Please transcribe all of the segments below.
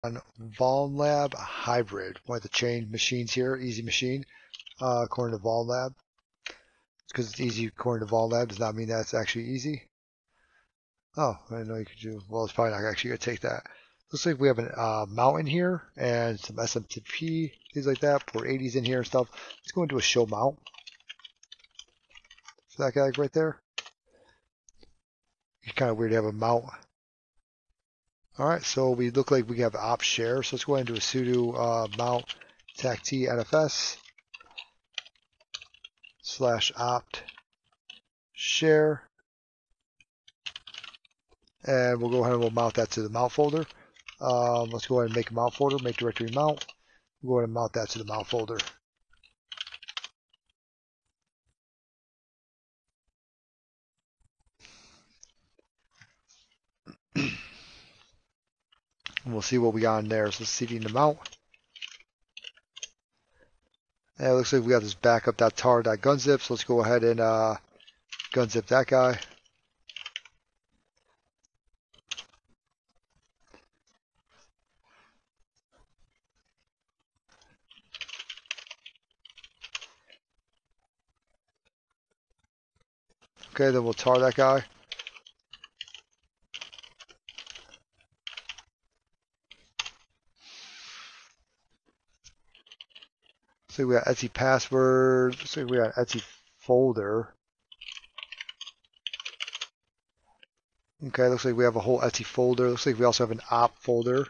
VulnLab hybrid. One of the chain machines here, easy machine, according to VulnLab. Because it's easy according to VulnLab does not mean that it's actually easy. Oh, I didn't know you could do. Well, it's probably not actually going to take that. Looks like we have a mount in here and some SMTP, things like that. Port 80s in here and stuff. Let's go into a show mount. So that guy right there. It's kind of weird to have a mount. Alright, so we look like we have opt share. So let's go ahead and do a sudo mount tact nfs /opt share. And we'll go ahead and we'll mount that to the mount folder. Let's go ahead and make a mount folder, make directory mount. We'll go ahead and mount that to the mount folder. And we'll see what we got in there. So let's cd in the mount. And it looks like we got this backup.tar.gunzip. So let's go ahead and gunzip that guy. Okay, then we'll tar that guy. So we got Etsy password. Looks like we got Etsy folder. Okay, looks like we have a whole Etsy folder. Looks like we also have an op folder.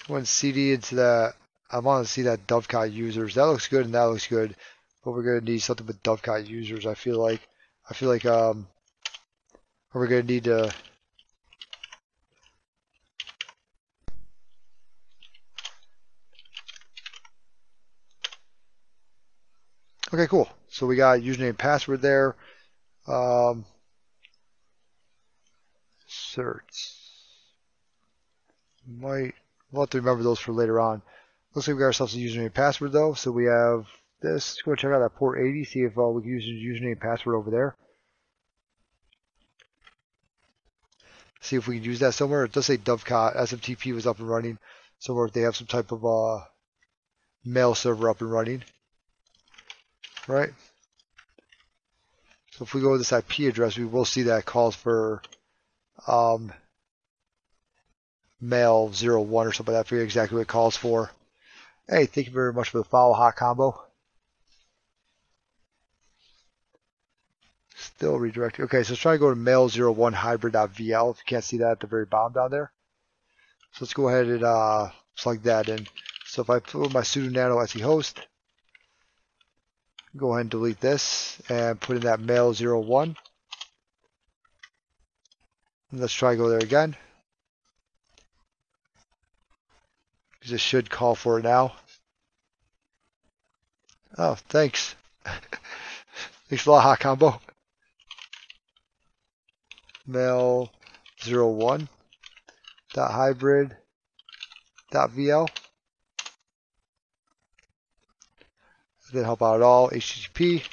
When CD into that, I want to see that Dovecot users. That looks good and that looks good, but we're gonna need something with Dovecot users. I feel like we're gonna need to. Okay, cool. So we got username and password there. Certs. We'll have to remember those for later on. Looks like we got ourselves a username and password though. So we have this. Let's go check out that port 80, see if we can use the username and password over there. See if we can use that somewhere. It does say Dovecot SMTP was up and running. Somewhere if they have some type of mail server up and running. Right? So if we go to this IP address, we will see that it calls for mail 01 or something like that. I forget exactly what it calls for. Hey, thank you very much for the follow hot combo. Still redirecting. Okay, so let's try to go to mail01 hybrid.vl if you can't see that at the very bottom down there. So let's go ahead and plug that in. So if I put my sudo nano etsy host, go ahead and delete this and put in that mail01. And let's try to go there again. Because it should call for it now. Oh, thanks. Thanks for the hot combo. mail01.hybrid.vl. Didn't help out at all. HTTP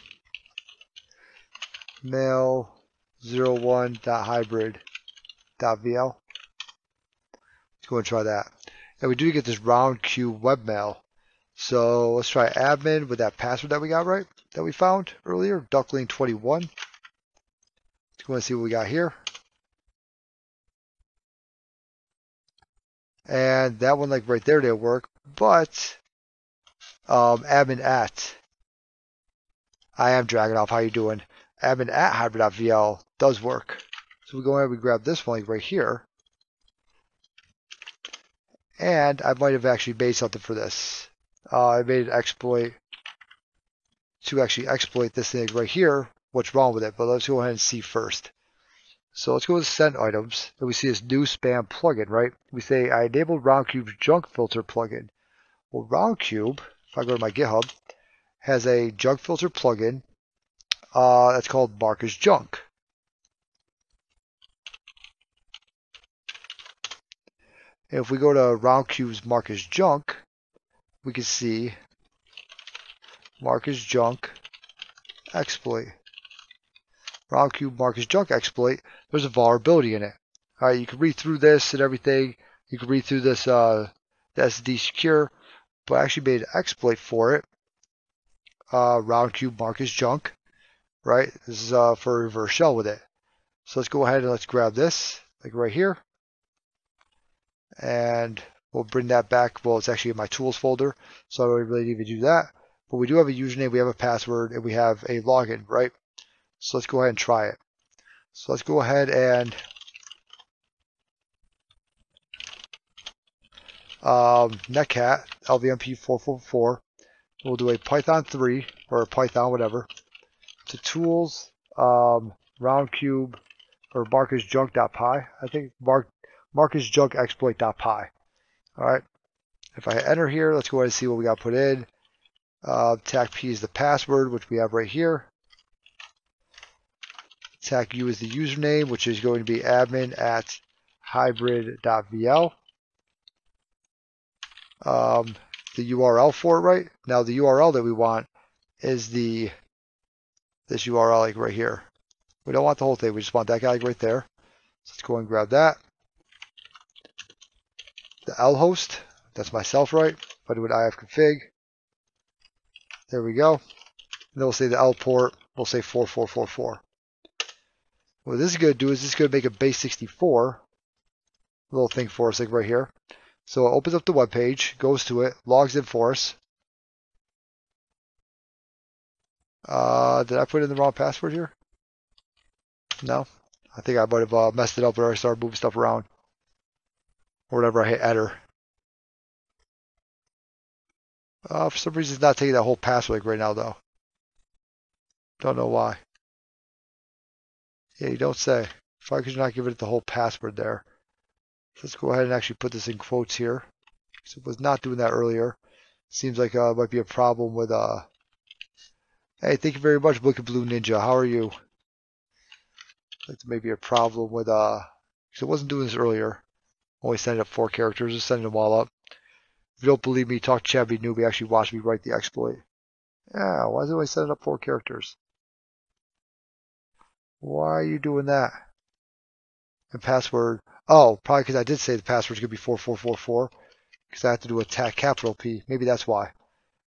mail01.hybrid.vl. Let's go and try that. And we do get this round cube webmail. So let's try admin with that password that we got right, that we found earlier, duckling21. Let's go and see what we got here. And that one, like right there, didn't work. But admin at I am Dragonoff. How you doing? Admin at hybrid.vl does work. So we go ahead and we grab this one like right here. And I might have actually made something for this. I made an exploit to actually exploit this thing right here. What's wrong with it? But let's go ahead and see first. So let's go to send items, and we see this new spam plugin, right? We say I enabled RoundCube's junk filter plugin. Well, RoundCube, if I go to my GitHub, has a junk filter plugin that's called Mark as Junk. And if we go to RoundCube's Mark as Junk, we can see Mark as Junk exploit. RoundCube Mark as Junk exploit, there's a vulnerability in it. All right, you can read through this and everything. You can read through this the SD secure, but I actually made an exploit for it. Round cube mark as junk, right? This is for a reverse shell with it. So let's go ahead and let's grab this, like right here, and we'll bring that back. Well, it's actually in my tools folder, so I don't really need to do that. But we do have a username, we have a password, and we have a login, right? So let's go ahead and try it. So let's go ahead and netcat lvmp444. We'll do a Python 3 or a Python whatever to tools round cube or markusjunk.py. I think markusjunk exploit.py. All right. If I hit enter here, let's go ahead and see what we got put in. Tac P is the password, which we have right here. Tac U is the username, which is going to be admin@hybrid.vl. The URL for it, right? Now the URL that we want is this URL like right here. We don't want the whole thing. We just want that guy like right there. So let's go and grab that. The L host, that's myself, right? If I do an ifconfig, there we go. And then we'll say the L port, we'll say 4444. What this is going to do is this is going to make a base 64 little thing for us like right here. So it opens up the web page, goes to it, logs in for us. Did I put in the wrong password here? No. I think I might have messed it up when I started moving stuff around. Or whenever I hit enter. For some reason it's not taking that whole password right now though. Don't know why. Yeah, you don't say. Why could you not give it the whole password there? Let's go ahead and actually put this in quotes here. So it was not doing that earlier. Seems like it might be a problem with Hey, thank you very much, Blicky Blue Ninja. How are you? Like maybe a problem with because it wasn't doing this earlier. Only sending up 4 characters, just sending them all up. If you don't believe me, talk to Chabby Newbie. Actually watch me write the exploit. Yeah, why is it only sending up 4 characters? Why are you doing that? And password. Oh, probably because I did say the password's going to be 4444. Because I have to do a capital P. Maybe that's why.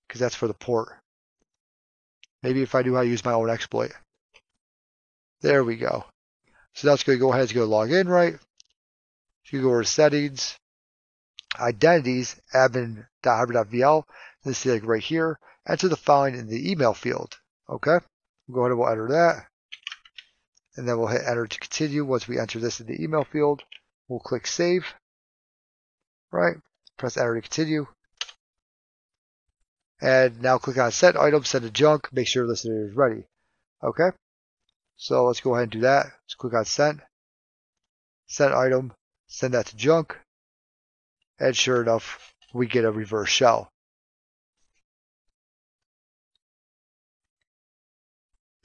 Because that's for the port. Maybe if I knew how to use my own exploit. There we go. So that's going to go ahead. It's going to log in, right? You go over to settings, identities, admin.hybrid.vl. This is like right here. Enter the following in the email field. Okay. We'll go ahead and we'll enter that. And then we'll hit enter to continue. Once we enter this in the email field, we'll click save. Right. Press enter to continue. And now click on send item, send to junk. Make sure listener is ready. Okay. So let's go ahead and do that. Let's click on send. Send item. Send that to junk. And sure enough, we get a reverse shell.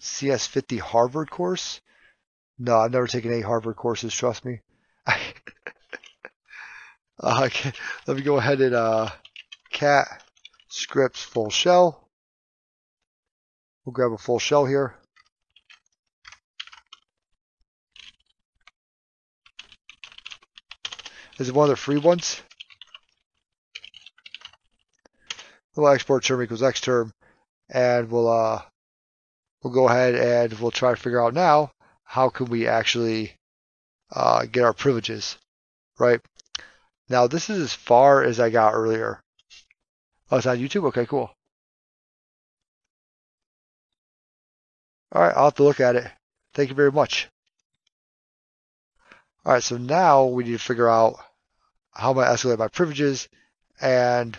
CS50 Harvard course? No, I've never taken any Harvard courses, trust me. Okay. Let me go ahead and cat scripts full shell. We'll grab a full shell here. This is one of the free ones. We'll export term equals x term, and we'll go ahead and we'll try to figure out now how can we actually get our privileges, right? Now this is as far as I got earlier. Oh, it's on YouTube? Okay, cool. All right, I'll have to look at it. Thank you very much. All right, so now we need to figure out how I'm going to escalate my privileges, and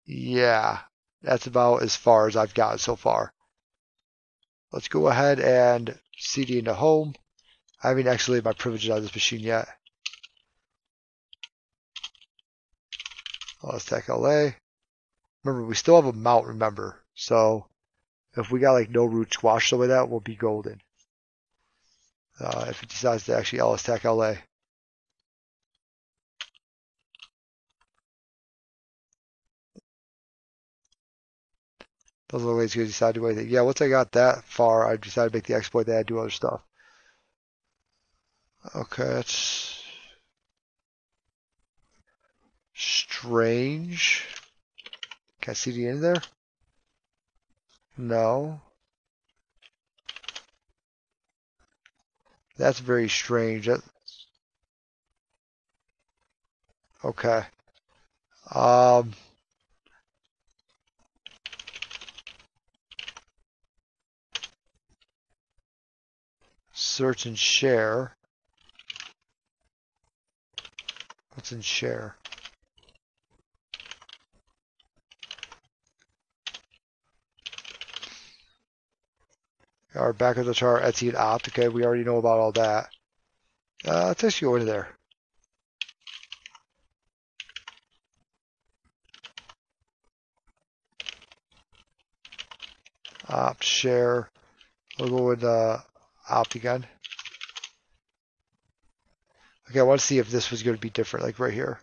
yeah, that's about as far as I've gotten so far. Let's go ahead and cd into home. I haven't escalated my privileges on this machine yet. Let's take LA. Remember, we still have a mount, remember. So if we got like no root squash, something like that, we'll be golden. If it decides to actually LS-TAC LA. Doesn't look like it's going to decide to do anything. Yeah, once I got that far, I decided to make the exploit that I do other stuff. Okay, that's strange. Can I see the end there? No. That's very strange. Okay. Um, search and share. What's in share? Our back of the chart, Etsy and opt. Okay, we already know about all that. Let's actually go into there. Opt, share. We'll go with opt again. Okay, I want to see if this was going to be different, like right here.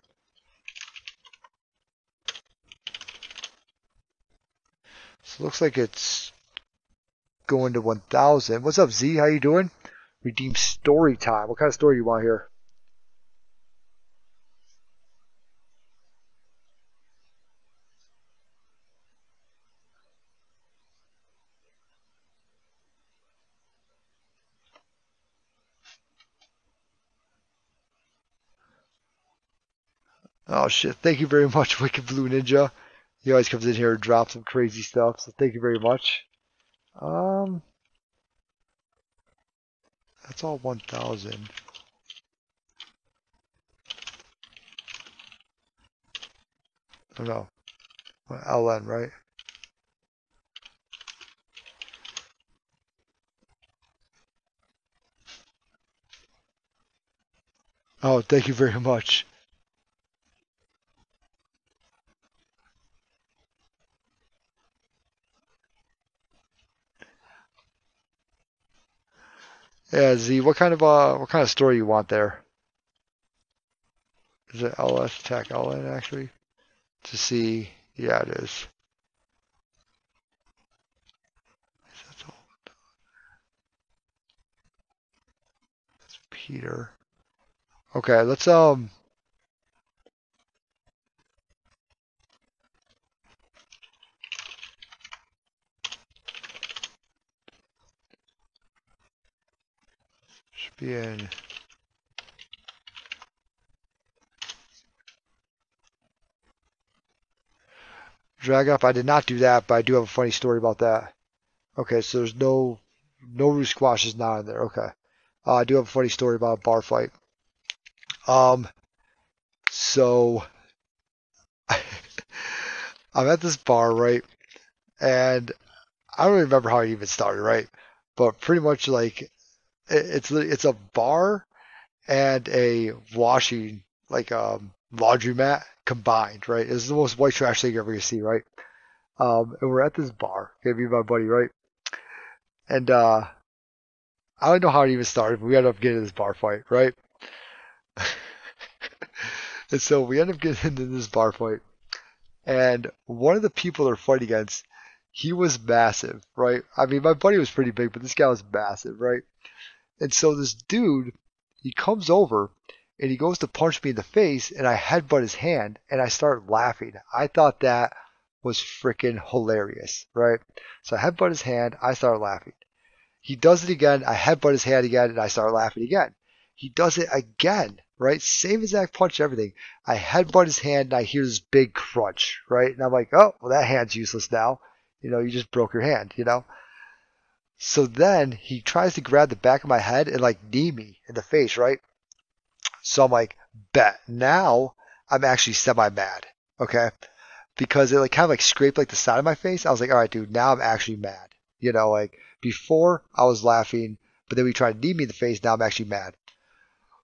So it looks like it's going to 1,000. What's up, Z? How you doing? Redeem story time. What kind of story do you want here? Oh shit! Thank you very much, Wicked Blue Ninja. He always comes in here and drops some crazy stuff. So thank you very much. Um, that's all 1,000. Oh no, LN, right? Oh, thank you very much. Yeah, Z. What kind of story you want there? Is it LS Tech LN actually? To see, yeah, it is. That's all. Peter. Okay, let's should be in. Drag up. I did not do that, but I do have a funny story about that. Okay, so there's no root squash is not in there. Okay. I do have a funny story about a bar fight. Um, so I'm at this bar, right? And I don't remember how it even started, right? But pretty much like it's a bar and a washing like laundromat combined, right? It's the most white trash thing you're ever gonna see, right? And we're at this bar, okay, me and my buddy, right? And I don't know how it even started, but we ended up getting this bar fight, right? And so we end up getting into this bar fight. And one of the people they're fighting against, he was massive, right? I mean, my buddy was pretty big, but this guy was massive, right? And so this dude, he comes over and he goes to punch me in the face, and I headbutt his hand, and I start laughing. I thought that was freaking hilarious, right? So I headbutt his hand, I start laughing. He does it again, I headbutt his hand again, and I start laughing again. He does it again, right? Same exact punch, everything. I headbutt his hand, and I hear this big crunch, right? And I'm like, oh, well, that hand's useless now. You know, you just broke your hand, you know? So then he tries to grab the back of my head and like knee me in the face, right? So I'm like, bet. Now I'm actually semi mad, okay? Because it like kind of like scraped like the side of my face. I was like, all right, dude, now I'm actually mad. You know, like before I was laughing, but then we tried to knee me in the face. Now I'm actually mad.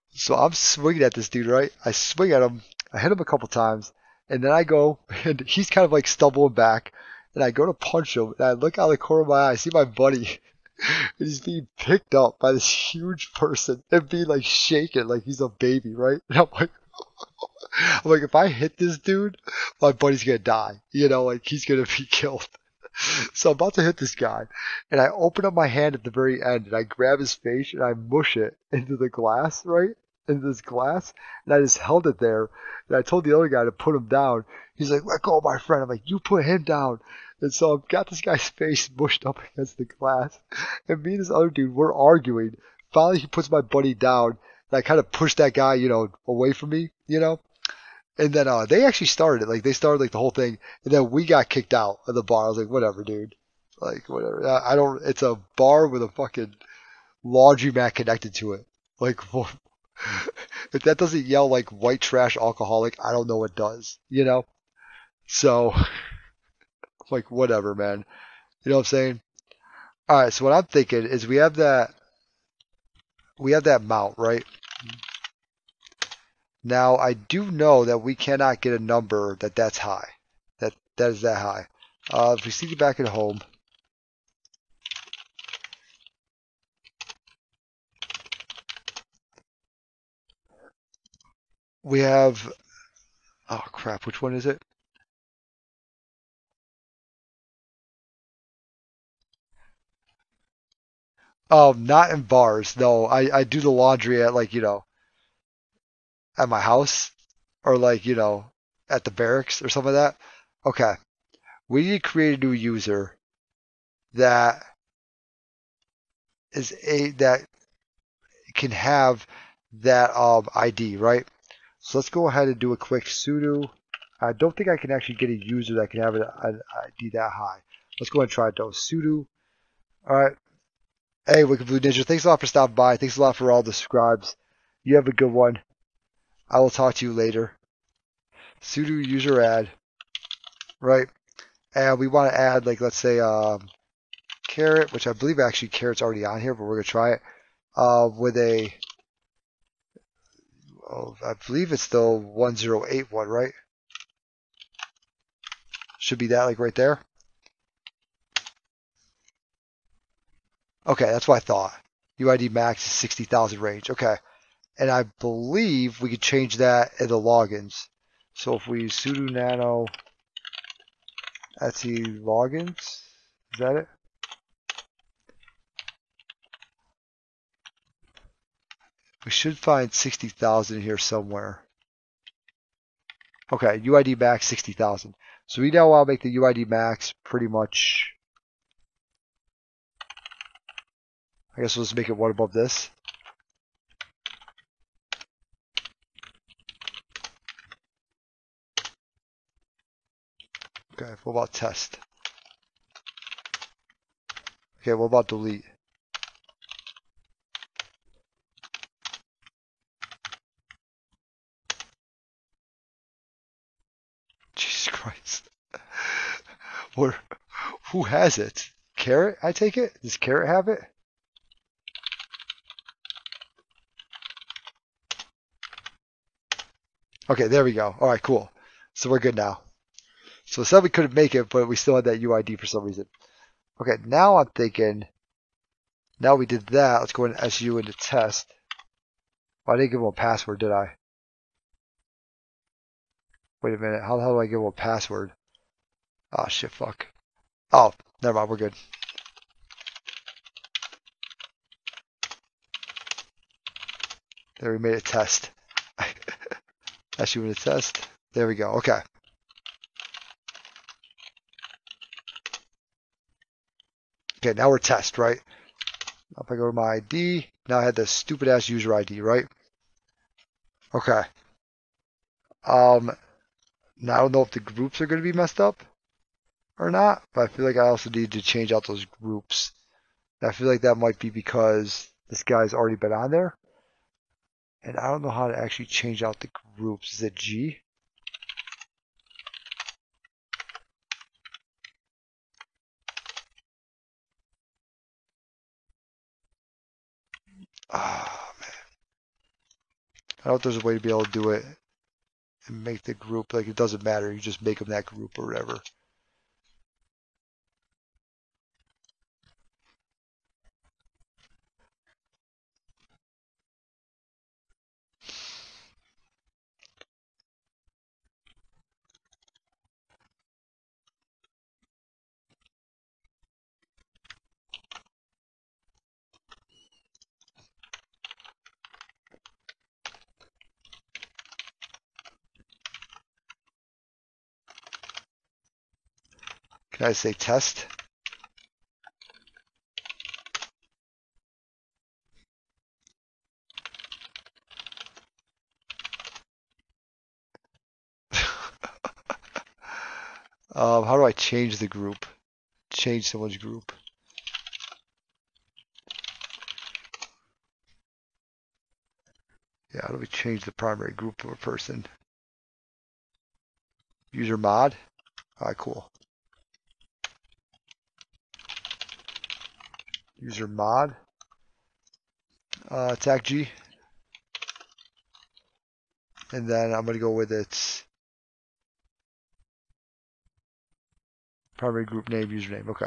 So I'm swinging at this dude, right? I swing at him. I hit him a couple times, and then I go, and he's kind of like stumbling back, and I go to punch him, and I look out of the corner of my eye, I see my buddy, and he's being picked up by this huge person and being like shaken like he's a baby, right? And I'm like, if I hit this dude, my buddy's gonna die. You know, like he's gonna be killed. So I'm about to hit this guy, and I open up my hand at the very end, and I grab his face, and I mush it into the glass, right? Into this glass, and I just held it there, and I told the other guy to put him down. He's like, let go of my friend. I'm like, you put him down. And so I've got this guy's face mushed up against the glass, and me and this other dude, we're arguing. Finally, he puts my buddy down, and I kind of push that guy, away from me, and then they actually started it. Like they started like the whole thing, and then we got kicked out of the bar. I was like, whatever, dude. Like whatever. I don't. It's a bar with a fucking laundromat connected to it. Like if that doesn't yell like white trash alcoholic, I don't know what does. So like whatever, man. You know what I'm saying? All right. So what I'm thinking is we have that mount, right? Now I do know that we cannot get a number that's high. That is that high. If we see the back at home, we have, oh crap, which one is it? Not in bars. No, I do the laundry at like, at my house or like, at the barracks or something like that. Okay. We need to create a new user that that can have that ID, right? So let's go ahead and do a quick sudo. I don't think I can actually get a user that can have an ID that high. Let's go ahead and try it though. Sudo. All right. Hey, Wicked Blue Ninja, thanks a lot for stopping by. Thanks a lot for all the subscribes. You have a good one. I will talk to you later. Sudo user add, right? And we want to add, like, let's say, carrot, which I believe actually carrot's already on here, but we're going to try it. With I believe it's the 1081, right? Should be that, like, right there. Okay, that's what I thought. UID max is 60,000 range. Okay. And I believe we could change that in the logins. So if we sudo nano etsy logins, is that it? We should find 60,000 here somewhere. Okay, UID max 60,000. So we now want to make the UID max pretty much, I guess we'll just make it one above this. Okay, what about test? Okay, what about delete? Jesus Christ. Who has it? Carrot, I take it? Does Carrot have it? Okay, there we go. All right, cool. So we're good now. So it said we couldn't make it, but we still had that UID for some reason. Okay, now I'm thinking, now we did that, let's go and SU into test. Oh, I didn't give him a password, did I? Wait a minute, how the hell do I give him a password? Oh, shit, fuck. Oh, never mind, we're good. There, we made a test. SU into test. There we go, okay. Okay, now we're test, right? If I go to my ID, now I had this stupid ass user ID, right? Okay. Now I don't know if the groups are going to be messed up or not, but I feel like I also need to change out those groups. I feel like that might be because this guy's already been on there. And I don't know how to actually change out the groups. Is it G? Oh, man. I don't know if there's a way to be able to do it and make the group, like, it doesn't matter. You just make them that group or whatever. Can I say test? How do I change the group? Change someone's group. Yeah, how do we change the primary group of a person? User mod? Alright, cool. User mod. Attack G. And then I'm going to go with its primary group name, username. Okay.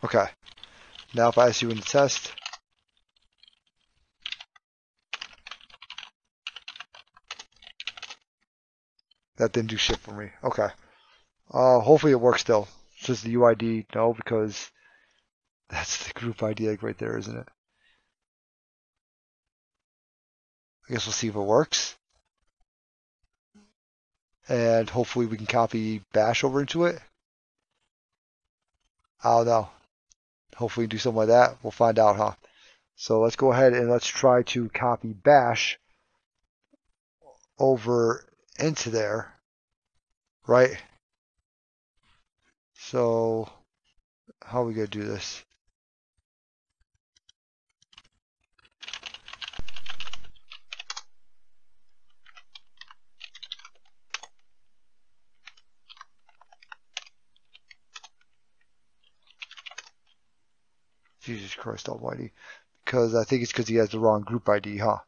Okay. Now if I ask you in the test, that didn't do shit for me. Okay. Hopefully it works still. It's just the UID, no, because that's the group ID like right there, isn't it? I guess we'll see if it works. And hopefully we can copy bash over into it. I don't know. Hopefully we can do something like that. We'll find out, huh? So let's go ahead and let's try to copy bash over into there, right? So how are we going to do this? Jesus Christ almighty. Because I think it's because he has the wrong group ID, huh?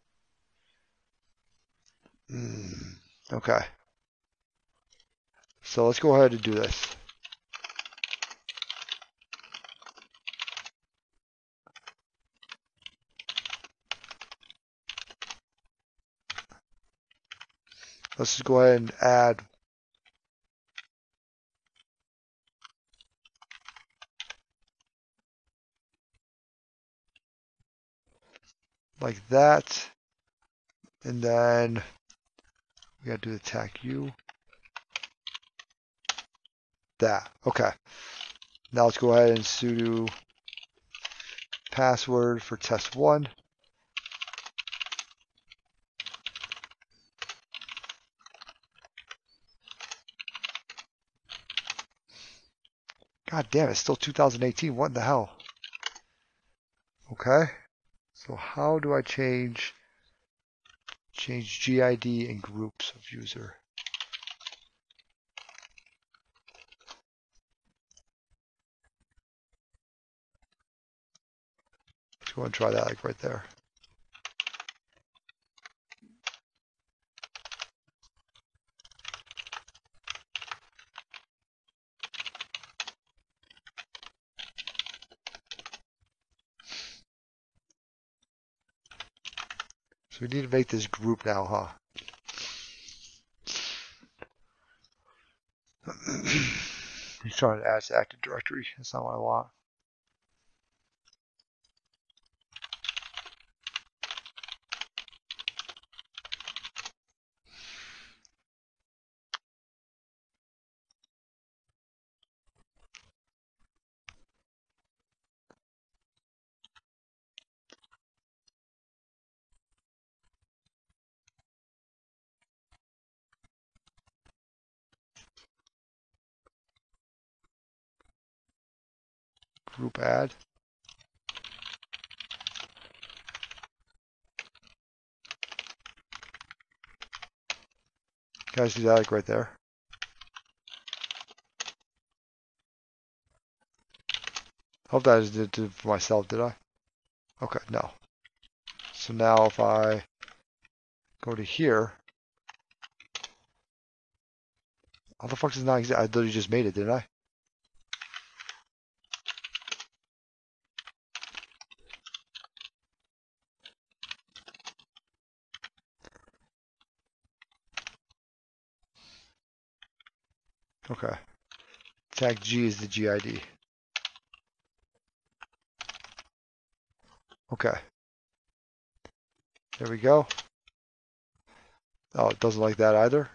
Okay. So let's go ahead and do this. Let's just go ahead and add like that. And then we got to do the attack U. That. Okay. Now let's go ahead and sudo password for test1. God damn, it's still 2018. What in the hell? Okay. So how do I change GID and groups of user? Let's go and try that like right there. So we need to make this group now, huh? He's trying to add to active directory. That's not what I want. Group add. Guys, do that like right there. Hope that is did it for myself, did I? Okay, no. So now if I go to here, how the fuck does it not exist? I literally just made it, didn't I? Okay. Tag G is the GID. Okay. There we go. Oh, it doesn't like that either.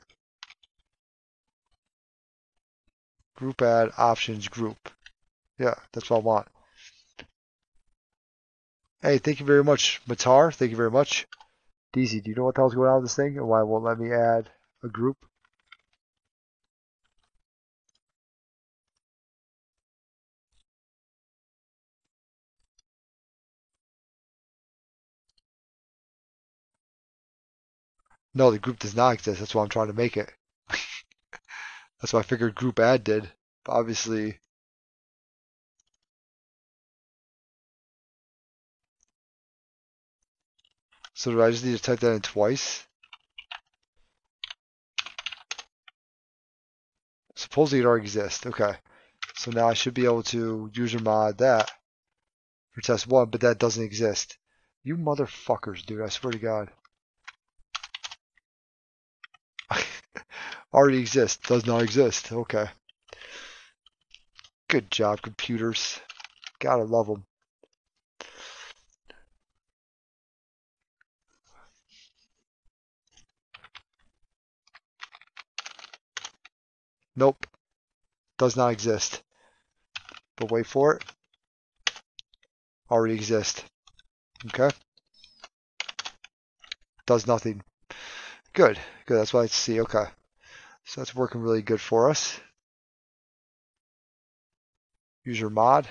Group add options group. Yeah, that's what I want. Hey, thank you very much, Matar. Thank you very much. DZ, do you know what the hell's going on with this thing and why it won't let me add a group? No, the group does not exist. That's why I'm trying to make it. That's why I figured group add did. But obviously, so do I just need to type that in twice? Supposedly it already exists. Okay. So now I should be able to user mod that for test 1, but that doesn't exist. You motherfuckers, dude. I swear to God. Already exists. Does not exist. Okay. Good job, computers. Gotta love them. Nope. Does not exist. But wait for it. Already exist. Okay. Does nothing. Good. Good. That's what I see. Okay. So that's working really good for us. User mod.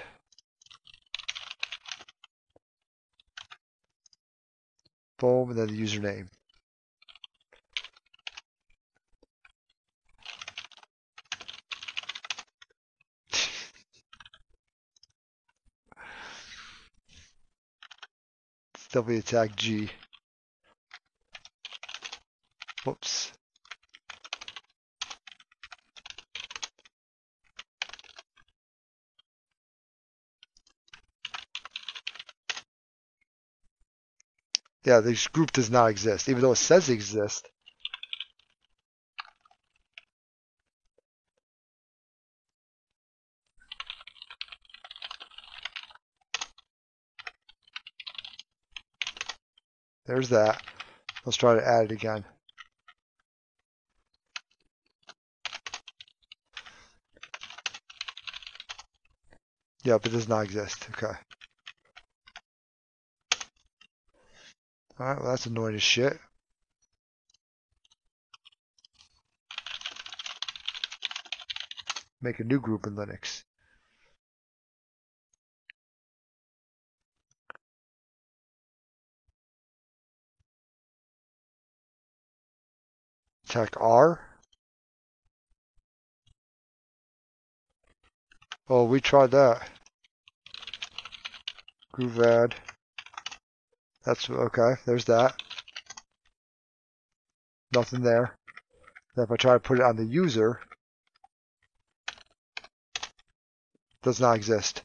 Boom. And then the username. It's definitely a tag G. Whoops. Yeah, this group does not exist, even though it says it exists. There's that. Let's try to add it again. Yep, it does not exist. Okay. Alright, well that's annoying as shit. Make a new group in Linux. Tech R. Oh, we tried that. Groove add. That's okay. There's that. Nothing there. Then if I try to put it on the user, it does not exist.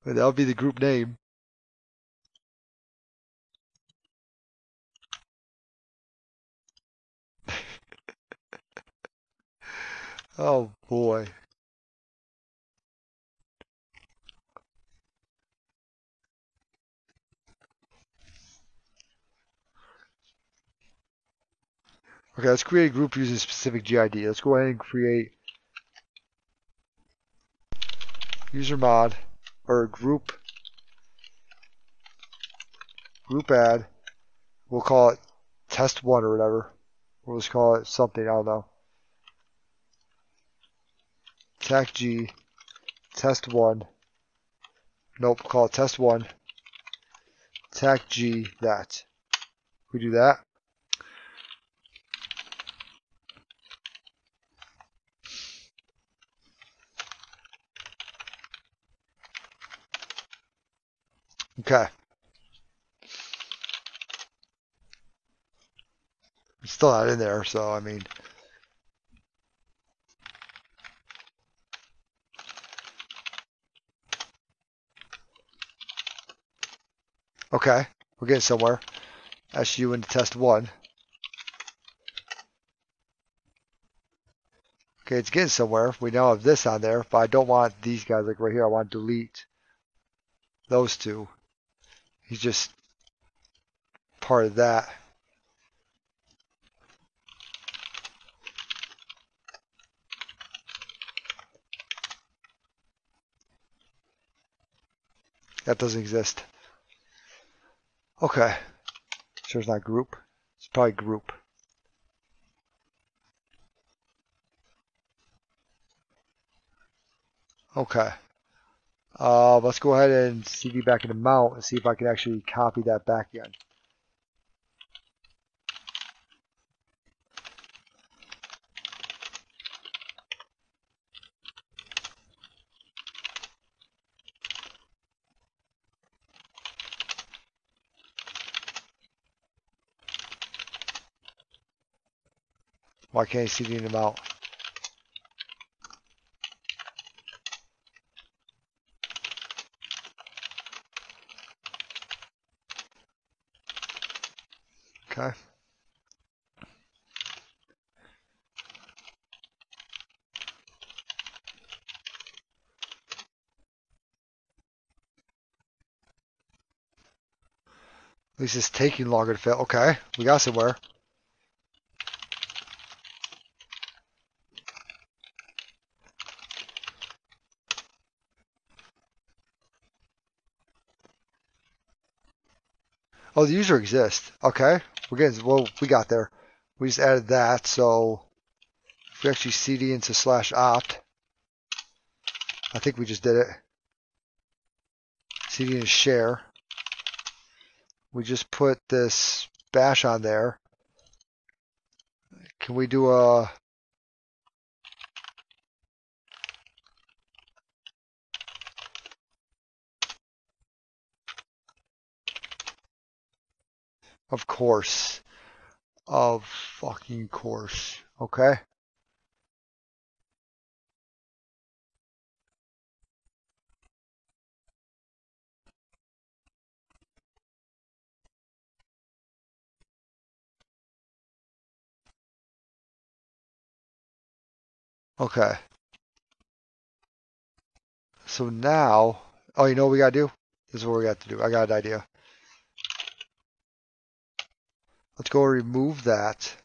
But that'll be the group name. Oh boy. Okay, let's create a group using a specific GID. Let's go ahead and create user mod or group add. We'll call it test 1 or whatever. We'll just call it something, I don't know. Tag G test 1. Nope, call it test 1. Tag G that. We do that. Okay. It's still not in there, so I mean. Okay, we're getting somewhere. SU into test 1. Okay, it's getting somewhere. We now have this on there, but I don't want these guys like right here. I want to delete those two. He's just part of that. That doesn't exist. Okay. Sure it's not group. It's probably group. Okay. Let's go ahead and CD back into mount and see if I can actually copy that back again. Why can't I CD in the mount? Okay. At least it's taking longer to fill. Okay, we got somewhere. Oh, the user exists. Okay, we're getting, well, we got there. We just added that, so if we actually CD into /opt, I think we just did it. CD into share. We just put this bash on there. Can we do a... Of course. Of fucking course. Okay. Okay. So now, oh, you know what we gotta do? This is what we got to do. I got an idea. Let's go remove that.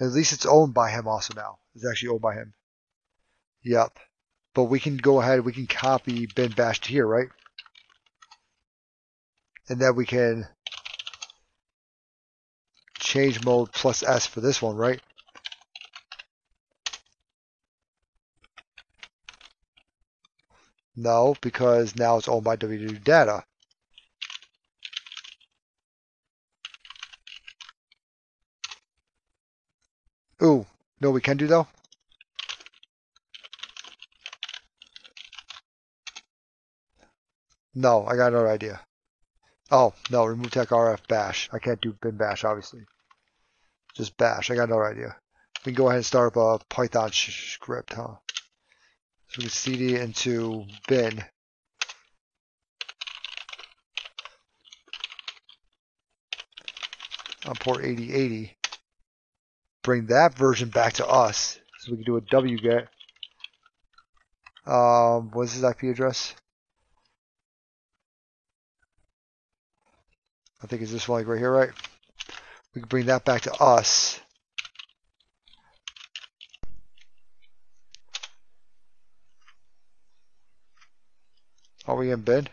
At least it's owned by him also now. It's actually owned by him. Yep. But we can go ahead, we can copy bin bash to here, right? And then we can change mode +S for this one, right? No, because now it's owned by www data. Ooh, no, we can do though? No, I got another idea. Oh, no, remove tech RF bash. I can't do bin bash, obviously. Just bash. I got another idea. We can go ahead and start up a Python script, huh? So we can cd into bin. On port 8080. Bring that version back to us. So we can do a wget. What's his IP address? I think it's this one, like right here, right? We can bring that back to us. Are we in bin?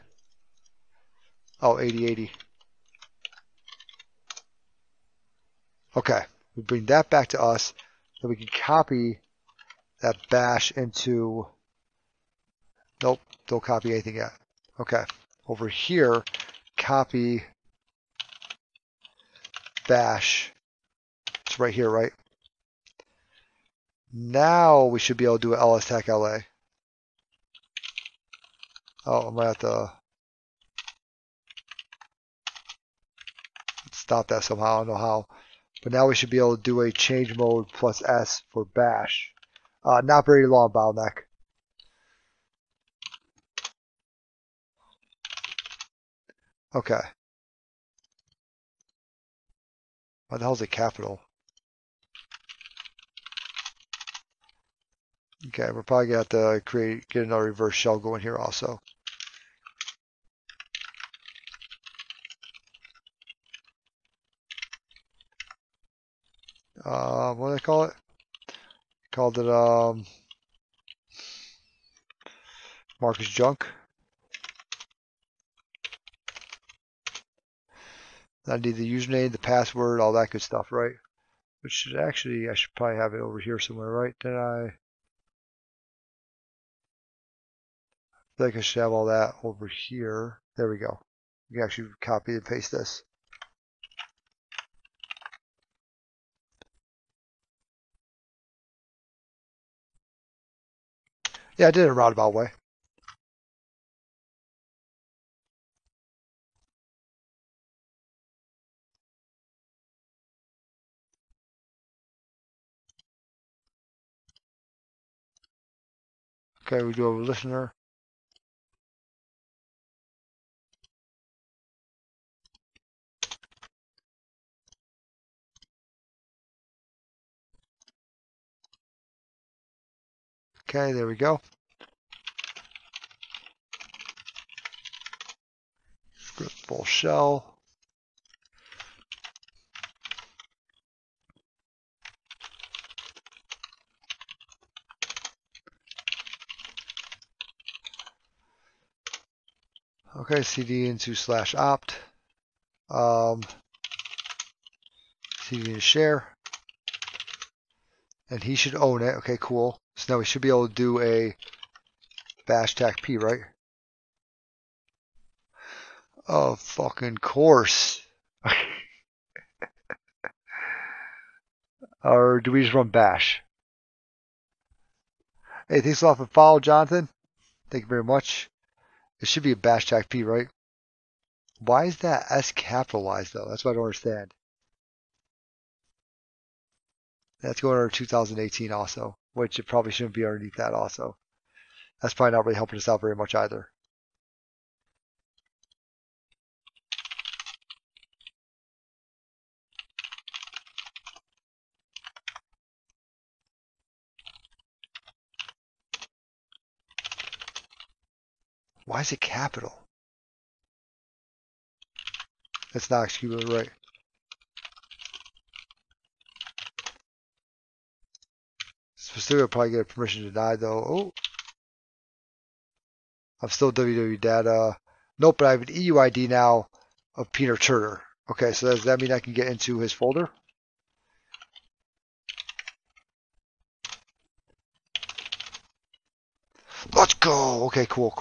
Oh, 8080. Okay, we bring that back to us. Then we can copy that bash into, nope, don't copy anything yet. Okay, over here, copy bash. It's right here, right? Now we should be able to do lstech LA. Oh, I might have to stop that somehow. I don't know how. But now we should be able to do a change mode +S for bash. Not very long, VulnLab. Okay. Why the hell is it capital? Okay, we're probably gonna have to get another reverse shell going here also. What do they call it? Called it Marcus Junk. I need the username, the password, all that good stuff, right? Which should actually, I should probably have it over here somewhere, right? Did I? I think I should have all that over here. There we go. We can actually copy and paste this. Yeah, I did it a roundabout way. Okay, we do have a listener. Okay, there we go. Full shell. Okay, cd into /opt. cd into share. And he should own it. Okay, cool. So now we should be able to do a bash tac p, right? Oh, fucking course. Or do we just run bash? Hey, thanks a lot for follow, Jonathan. Thank you very much. It should be a bash tac p, right? Why is that S capitalized though? That's what I don't understand. That's going under 2018 also, which it probably shouldn't be underneath that also. That's probably not really helping us out very much either. Why is it capital? It's not executable, right? Specifically, will probably get a permission denied though. Oh, I'm still www data. Nope, but I have an EUID now of Peter Turner. Okay, so does that mean I can get into his folder? Let's go. Okay, cool.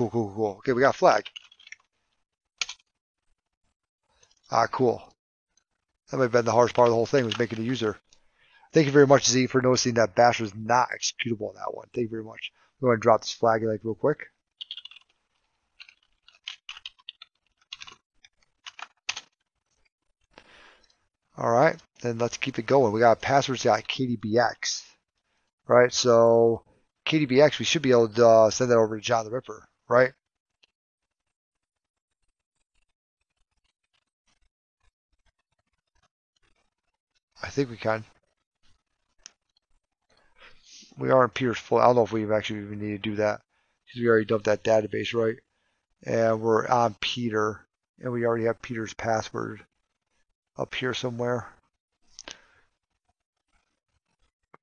Okay, we got a flag. Cool. That might have been the hardest part of the whole thing, was making a user. Thank you very much, Z, for noticing that bash was not executable on that one. Thank you very much. I'm going to drop this flag like real quick. All right, then let's keep it going. We got passwords got KDBX, right? So KDBX, we should be able to send that over to John the Ripper, right? I think we can. We are in Peter's full. I don't know if we actually even need to do that because we already dumped that database, right? And we're on Peter, and we already have Peter's password up here somewhere.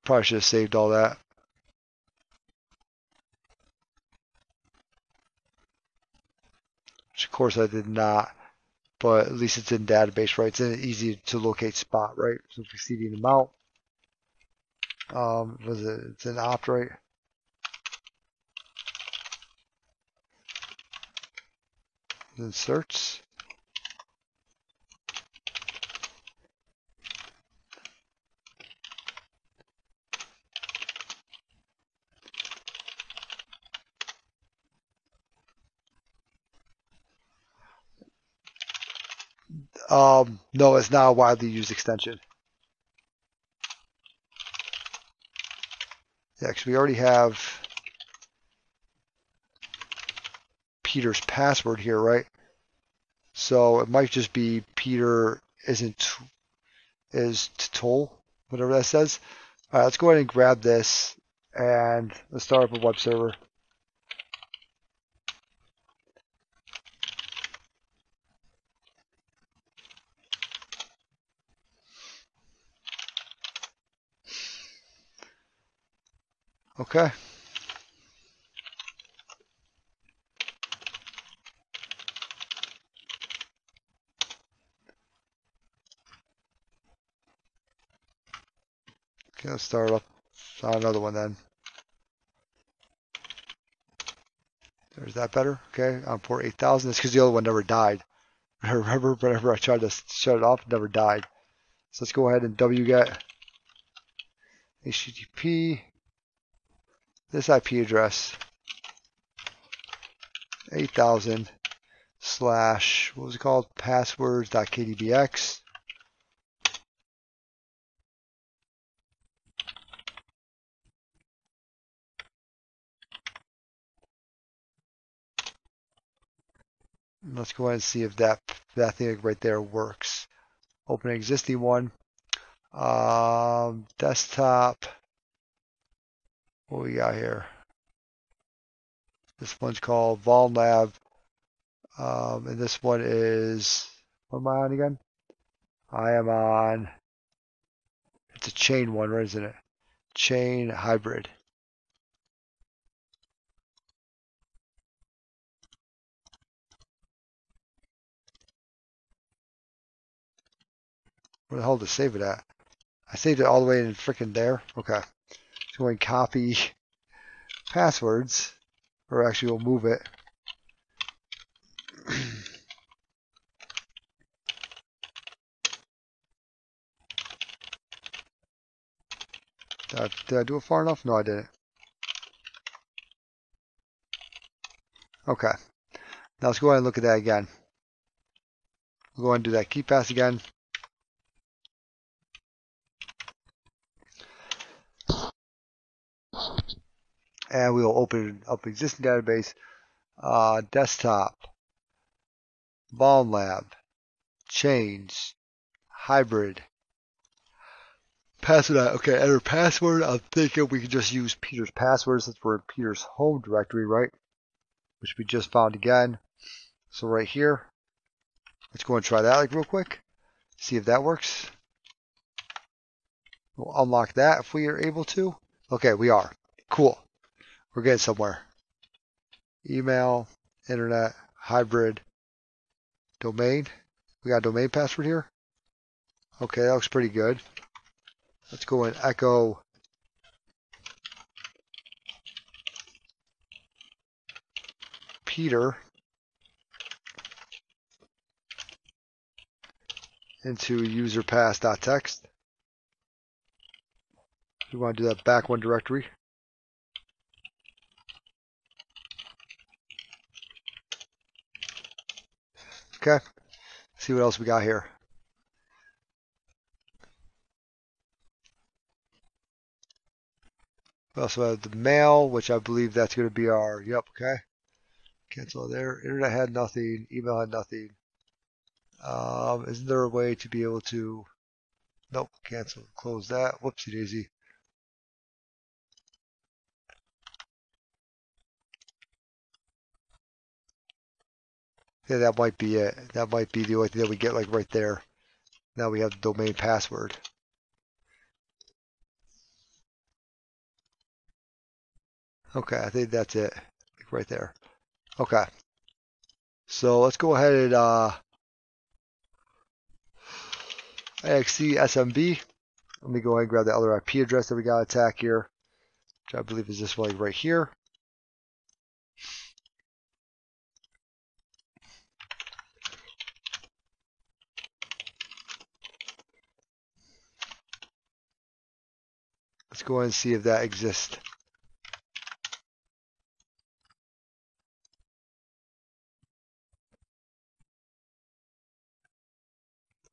Probably should have saved all that. Which of course I did not, but at least it's in database, right? It's in an easy to locate spot, right? So if we CD them out, it's an opt, right? Inserts. No, it's not a widely used extension. Yeah, because we already have Peter's password here, right? So it might just be Peter is Toll, whatever that says. All right, let's go ahead and grab this And let's start up a web server. Okay. Okay, let's start up on another one then. There's that better. Okay, on port 8000. It's because the other one never died. I remember whenever I tried to shut it off, it never died. So let's go ahead and wget HTTP this IP address 8000 slash, what was it called? Passwords.kdbx. Let's go ahead and see if that thing right there works. Open an existing one. Desktop. What we got here? This one's called VulnLab. And this one is, what am I on again? I am on, it's a chain one, right, isn't it? Chain hybrid. Where the hell to save it at? I saved it all the way in freaking there. Okay. So going to copy passwords, or actually we'll move it. Did I do it far enough? No, I didn't. Okay. Now let's go ahead and look at that again. We'll go ahead and do that key pass again. And we'll open up existing database. Desktop. VulnLab. Chains. Hybrid. Password. Okay, enter password. I'm thinking we could just use Peter's password since we're in Peter's home directory, right? Which we just found again. So right here, let's go and try that like real quick. See if that works. We'll unlock that if we are able to. Okay, we are. Cool. We're getting somewhere. Email, internet, hybrid, domain. We got a domain password here. Okay, that looks pretty good. Let's go and echo Peter into userpass.txt. We want to do that back one directory. Okay, see what else we got here. We also have the mail, which I believe that's going to be our, yep, okay. Cancel there. Internet had nothing. Email had nothing. Isn't there a way to be able to, nope, cancel, close that. Whoopsie daisy. Yeah, that might be it. That might be the only thing that we get like right there. Now we have the domain password. Okay, I think that's it. Like right there. Okay. So let's go ahead and AXC SMB. Let me go ahead and grab the other IP address that we got to attack here, which I believe is this one right here. Let's go ahead and see if that exists.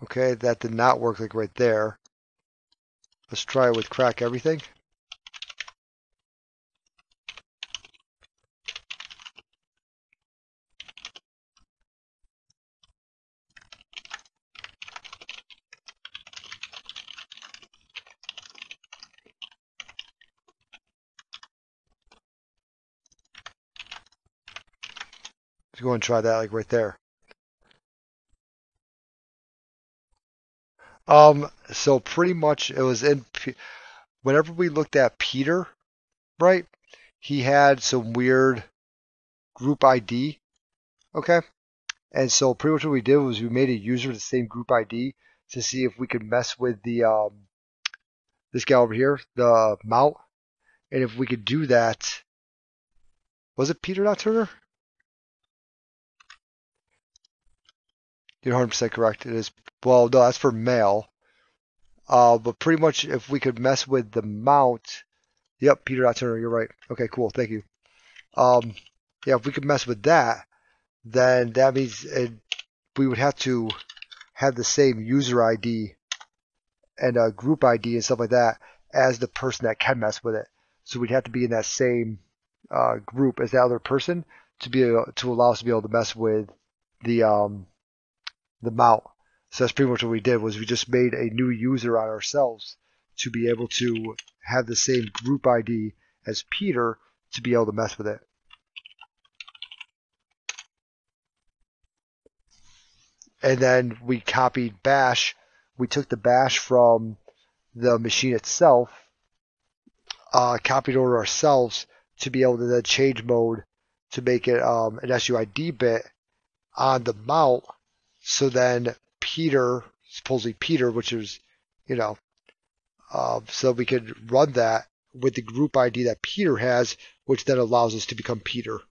Okay, that did not work like right there. Let's try it with crack everything. Let's go and try that like right there. So pretty much it was in whenever we looked at Peter, right? He had some weird group ID, okay? And so pretty much what we did was we made a user the same group ID to see if we could mess with the this guy over here, the mount, and if we could do that. Was it Peter, not Turner? You're 100% correct. It is. Well, no, that's for male. But pretty much if we could mess with the mount. Yep, Peter, not Turner. You're right. Okay, cool. Thank you. Yeah, if we could mess with that, then that means we would have to have the same user ID and a group ID and stuff like that as the person that can mess with it. So we'd have to be in that same group as the other person to be able, to allow us to be able to mess with the mount. So that's pretty much what we did was we just made a new user on ourselves to be able to have the same group ID as Peter to be able to mess with it. And then we copied bash. We took the bash from the machine itself, copied over ourselves to be able to then change mode to make it an SUID bit on the mount. So then Peter, supposedly Peter, which is, so we could run that with the group ID that Peter has, which then allows us to become Peter.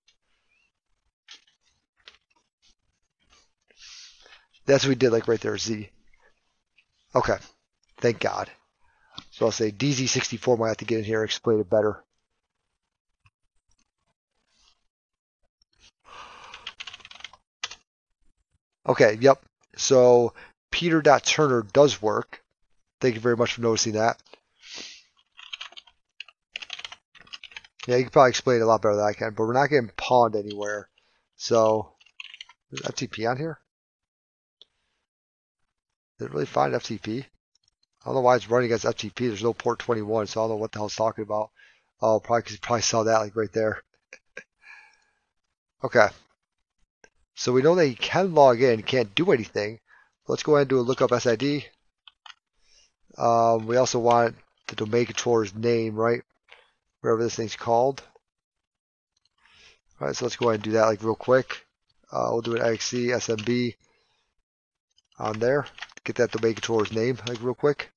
That's what we did, like right there, Z. Okay, thank God. So I'll say DZ64 might have to get in here and explain it better. Okay, yep. So Peter.Turner does work. Thank you very much for noticing that. Yeah, you can probably explain it a lot better than I can, but we're not getting pawned anywhere. So, is FTP on here? Did it really find FTP? I don't know why it's running against FTP. There's no port 21, so I don't know what the hell it's talking about. Oh, probably because you probably saw that like right there. Okay. So we know that he can log in, can't do anything. Let's go ahead and do a lookup SID. We also want the domain controller's name, right? Whatever this thing's called. All right, so let's go ahead and do that like real quick. We'll do an XC SMB on there. Get that domain controller's name like real quick.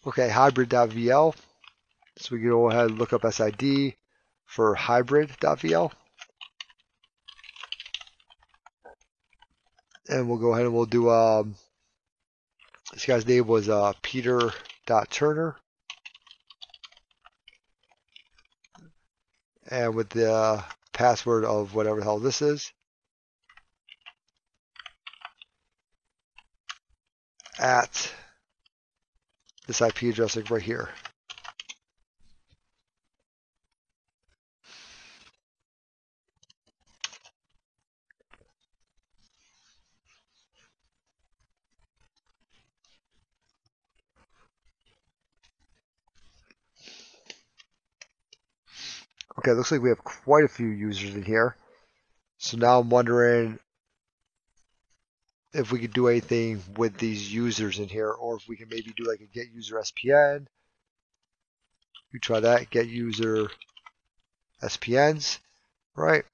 Okay, hybrid.vl. So we can go ahead and look up SID for hybrid.vl. And we'll go ahead and we'll do, this guy's name was Peter.Turner. And with the password of whatever the hell this is. At this IP address like right here. Okay, looks like we have quite a few users in here. So now I'm wondering if we could do anything with these users in here, or if we can maybe do like a get user SPN. You try that, get user SPNs, right?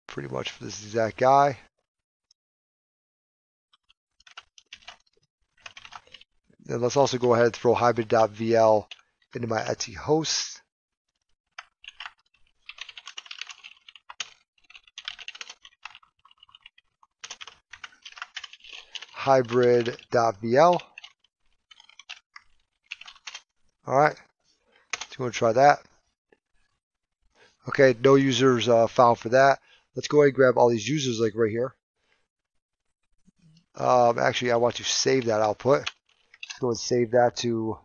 Pretty much for this exact guy. And let's also go ahead and throw hybrid.vl into my Etsy host. Hybrid.vl. All right, so we're going to try that. Okay, no users found for that. Let's go ahead and grab all these users like right here. Actually, I want to save that output. Let's go and save that to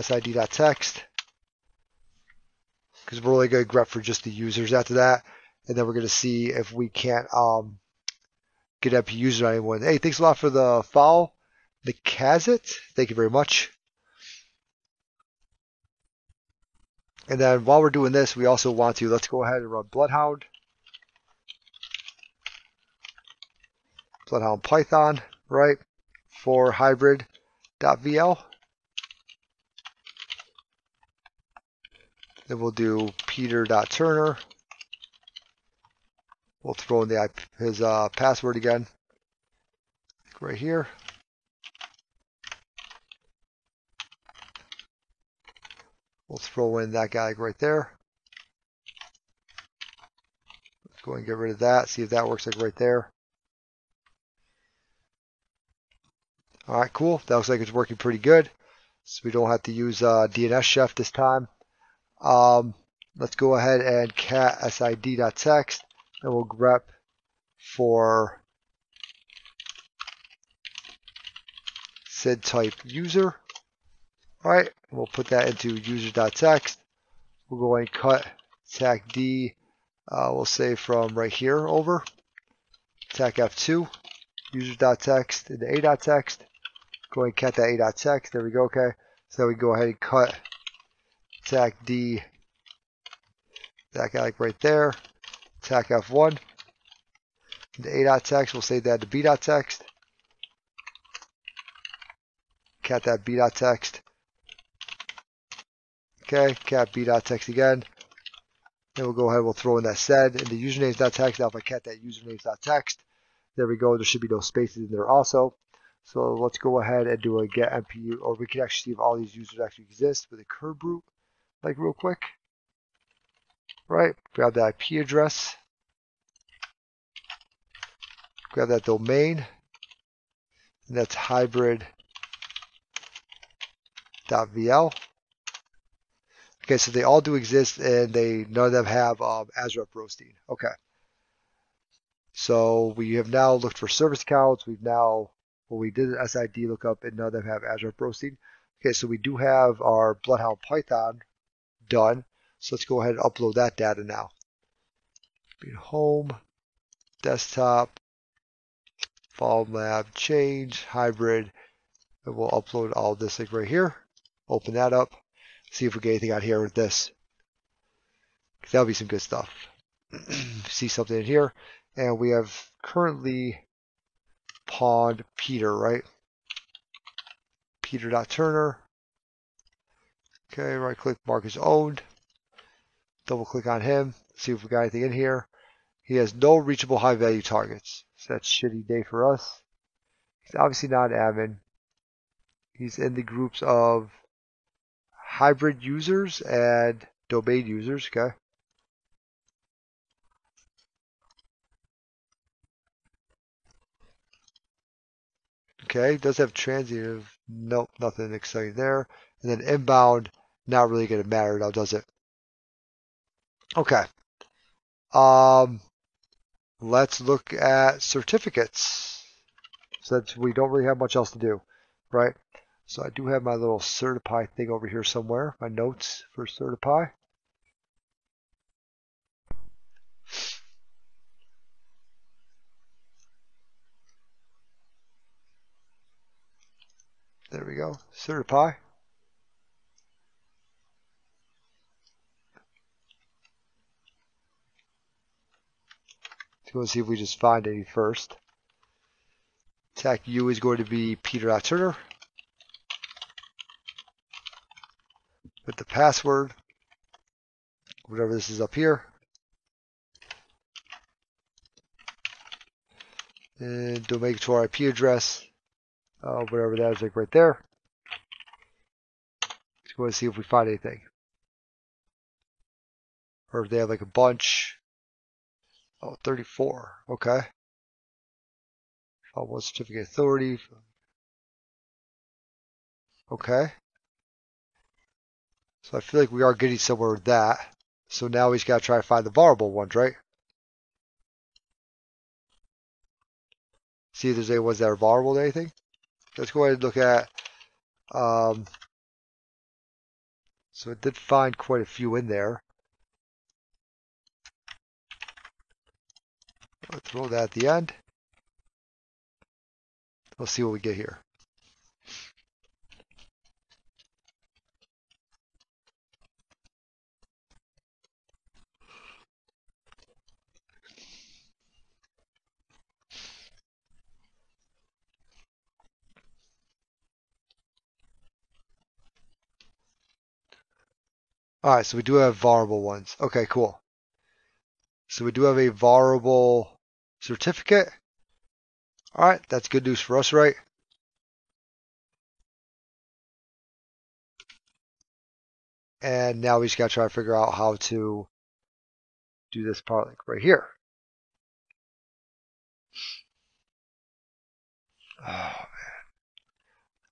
sid.txt because we're only going to grep for just the users after that. And then we're going to see if we can't get MP user on anyone. Hey, thanks a lot for the follow. Nikazit, thank you very much. And then while we're doing this, we also want to, let's go ahead and run Bloodhound Python, right, for hybrid.vl. Then we'll do peter.turner. We'll throw in his password again, right here. We'll throw in that guy right there. Let's go and get rid of that, see if that works like right there. All right, cool. That looks like it's working pretty good. So we don't have to use DNS chef this time. Let's go ahead and cat sid.text, and we'll grep for sid type user. All right, we'll put that into user.text. We'll go and cut tac d, we'll say from right here over, tac f2, user.text into a.text. Go ahead and cat that a.text. There we go. Okay, so we go ahead and cut tac d, that guy like right there, tac f1 into a.text. We'll save that to b.text. Cat that b.text. Okay, cat b.text again. Then we'll go ahead, we'll throw in that sed into usernames.text. Now if I cat that usernames.text, there we go. There should be no spaces in there also. So let's go ahead and do a get MPU, or we can actually see if all these users actually exist with a curb root, like real quick. Right, grab that IP address, grab that domain, and that's hybrid.vl. Okay, so they all do exist, and none of them have Azure roasting. Okay. So we have now looked for service accounts. We did an SID lookup, and none of them have Azure roasting. Okay, so we do have our Bloodhound Python done. So let's go ahead and upload that data now. Home, desktop, VulnLab, change, hybrid, and we'll upload all this like right here. Open that up. See if we get anything out here with this. That'll be some good stuff. See something in here. And we have currently pawned Peter, right? Peter.turner. Okay, right click, mark as owned. Double click on him. See if we got anything in here. He has no reachable high value targets. So that's a shitty day for us. He's obviously not an admin. He's in the groups of hybrid users and domain users. Okay. Okay, does have transient. Nope, nothing exciting there. And then inbound, not really going to matter now, does it? Okay. Let's look at certificates. Since we don't really have much else to do, right? So I do have my little Certify thing over here somewhere. My notes for Certify. There we go. Certify. Let's go and see if we just find any first. Tac U is going to be Peter.Turner with the password, whatever this is up here. And domain controller IP address, whatever that is, like right there. Let's go and see if we find anything. Or if they have like a bunch. Oh, 34. Okay. One certificate authority. Okay. So I feel like we are getting somewhere with that. So now we just got to try to find the vulnerable ones, right? See if there's any ones that are vulnerable to anything. Let's go ahead and look at. So it did find quite a few in there. I'll throw that at the end. We'll see what we get here. All right, so we do have vulnerable ones. Okay, cool. So we do have a vulnerable certificate. All right, that's good news for us, right? And now we just got to try to figure out how to do this part like right here. Oh, man.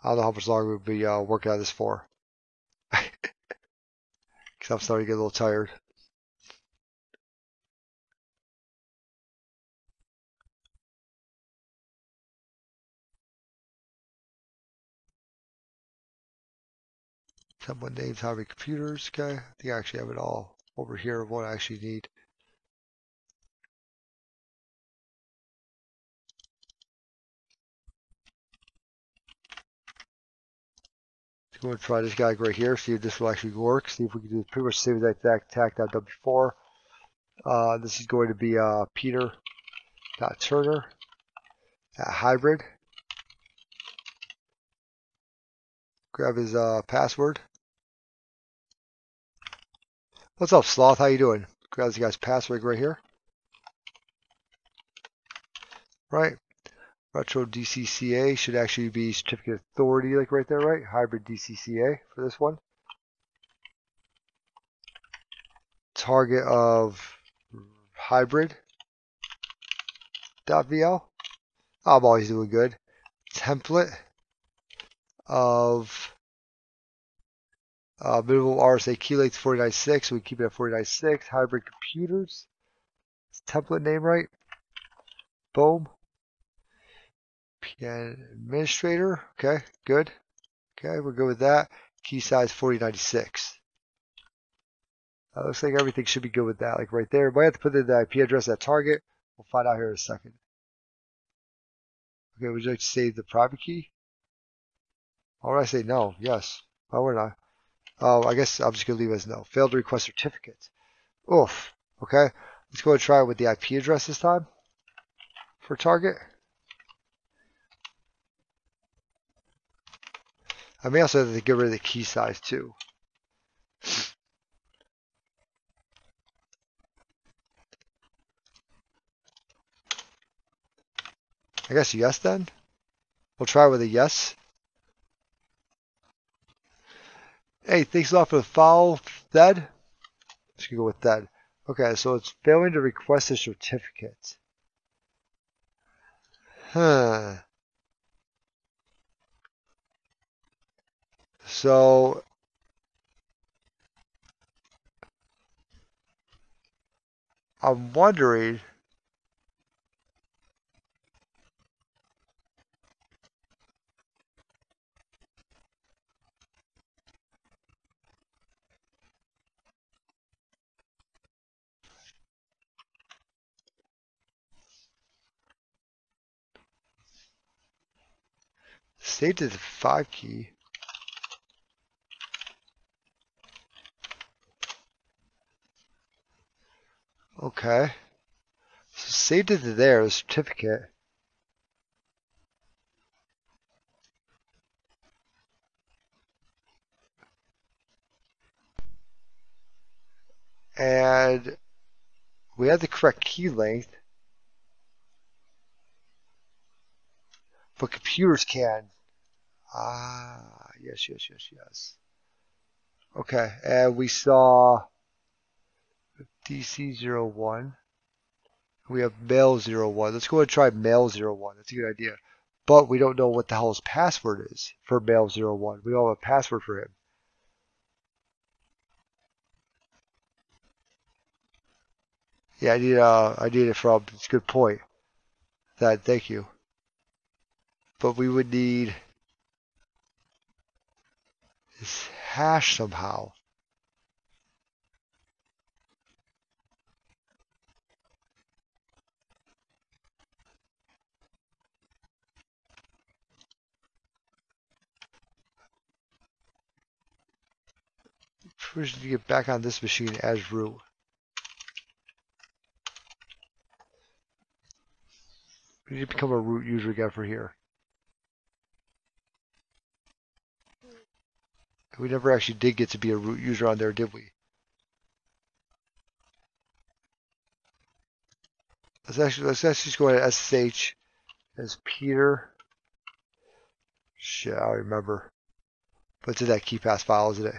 I don't know how much longer we'll be working on this for. Because I'm starting to get a little tired. Someone names how many computers. Okay, I think I actually have it all over here of what I actually need. Let's go and try this guy right here, see if this will actually work. See if we can do pretty much the same exact attack that I've done before. This is going to be Peter.Turner at hybrid. Grab his password. What's up, Sloth? How you doing? Grab this guy's password right here. Right. Retro DCCA should actually be certificate authority, like right there, right? Hybrid DCCA for this one. Target of hybrid.vl. I'm always doing good. Template of minimum RSA key length 49.6. So we keep it at 49.6. Hybrid computers. It's template name right. Boom. PN administrator. Okay, good. Okay, we're good with that. Key size 4096. Looks like everything should be good with that. Like right there. Might have to put in the IP address at target. We'll find out here in a second. Okay, would you like to save the private key? Why would I say no? Yes. Why would I? Oh, I guess I'm just going to leave it as no. Failed to request certificate. Oof. Okay. Let's go and try it with the IP address this time for target. I may also have to get rid of the key size too. I guess yes then. We'll try with a yes. Hey, thanks a lot for the follow, Thad. Let's go with that. Okay, so it's failing to request a certificate. Huh. So I'm wondering. Saved to the 5 key. Okay. So saved it to there, the certificate. And we have the correct key length. But computers can. Ah, yes, yes, yes, yes. Okay, and we saw DC01. We have mail01. Let's go ahead and try mail01. That's a good idea. But we don't know what the hell his password is for mail01. We don't have a password for him. Yeah, I need it from. It's a good point. Thank you. But we would need his hash somehow. We should get back on this machine as root. We need to become a root user again for here. We never actually did get to be a root user on there, did we? let's just go ahead and SSH as Peter. Shit, I don't remember. But it's in that KeyPass file, isn't it?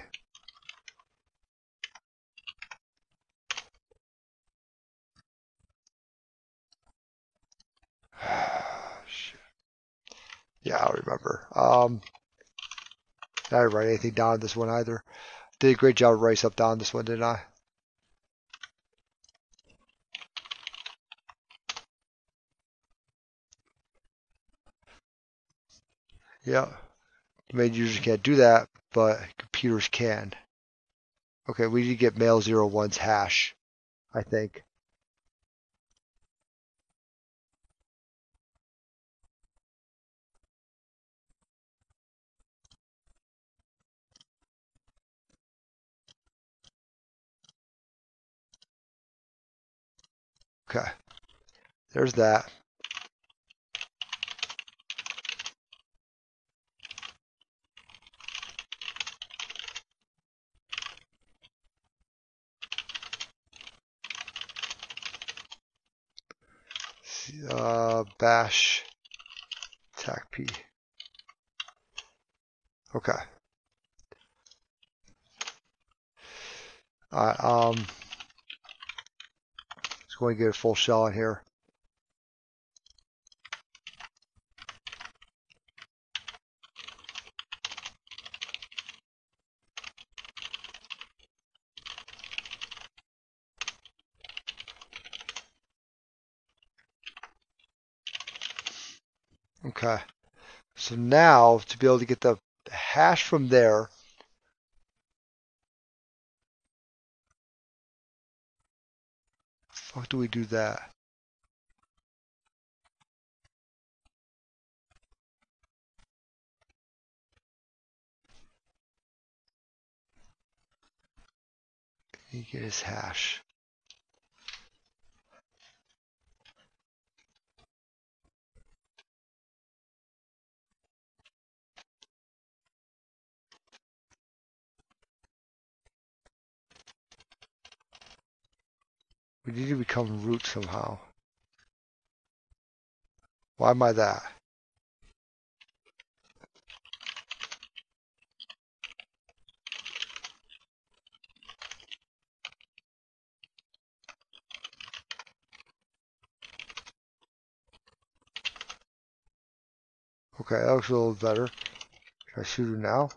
Shit. Yeah, I don't remember. I didn't write anything down on this one either. Did a great job of writing stuff down this one, didn't I? Yeah. Main users can't do that, but computers can. Okay, we need to get mail01's hash, I think. Okay, there's that. Bash tacp. Okay. Alright, let's go and get a full shell in here. Okay. So now, to be able to get the hash from there, fuck do we do that? He get his hash. We need to become root somehow. Why am I that? Okay, that looks a little better. Can I shoot it now?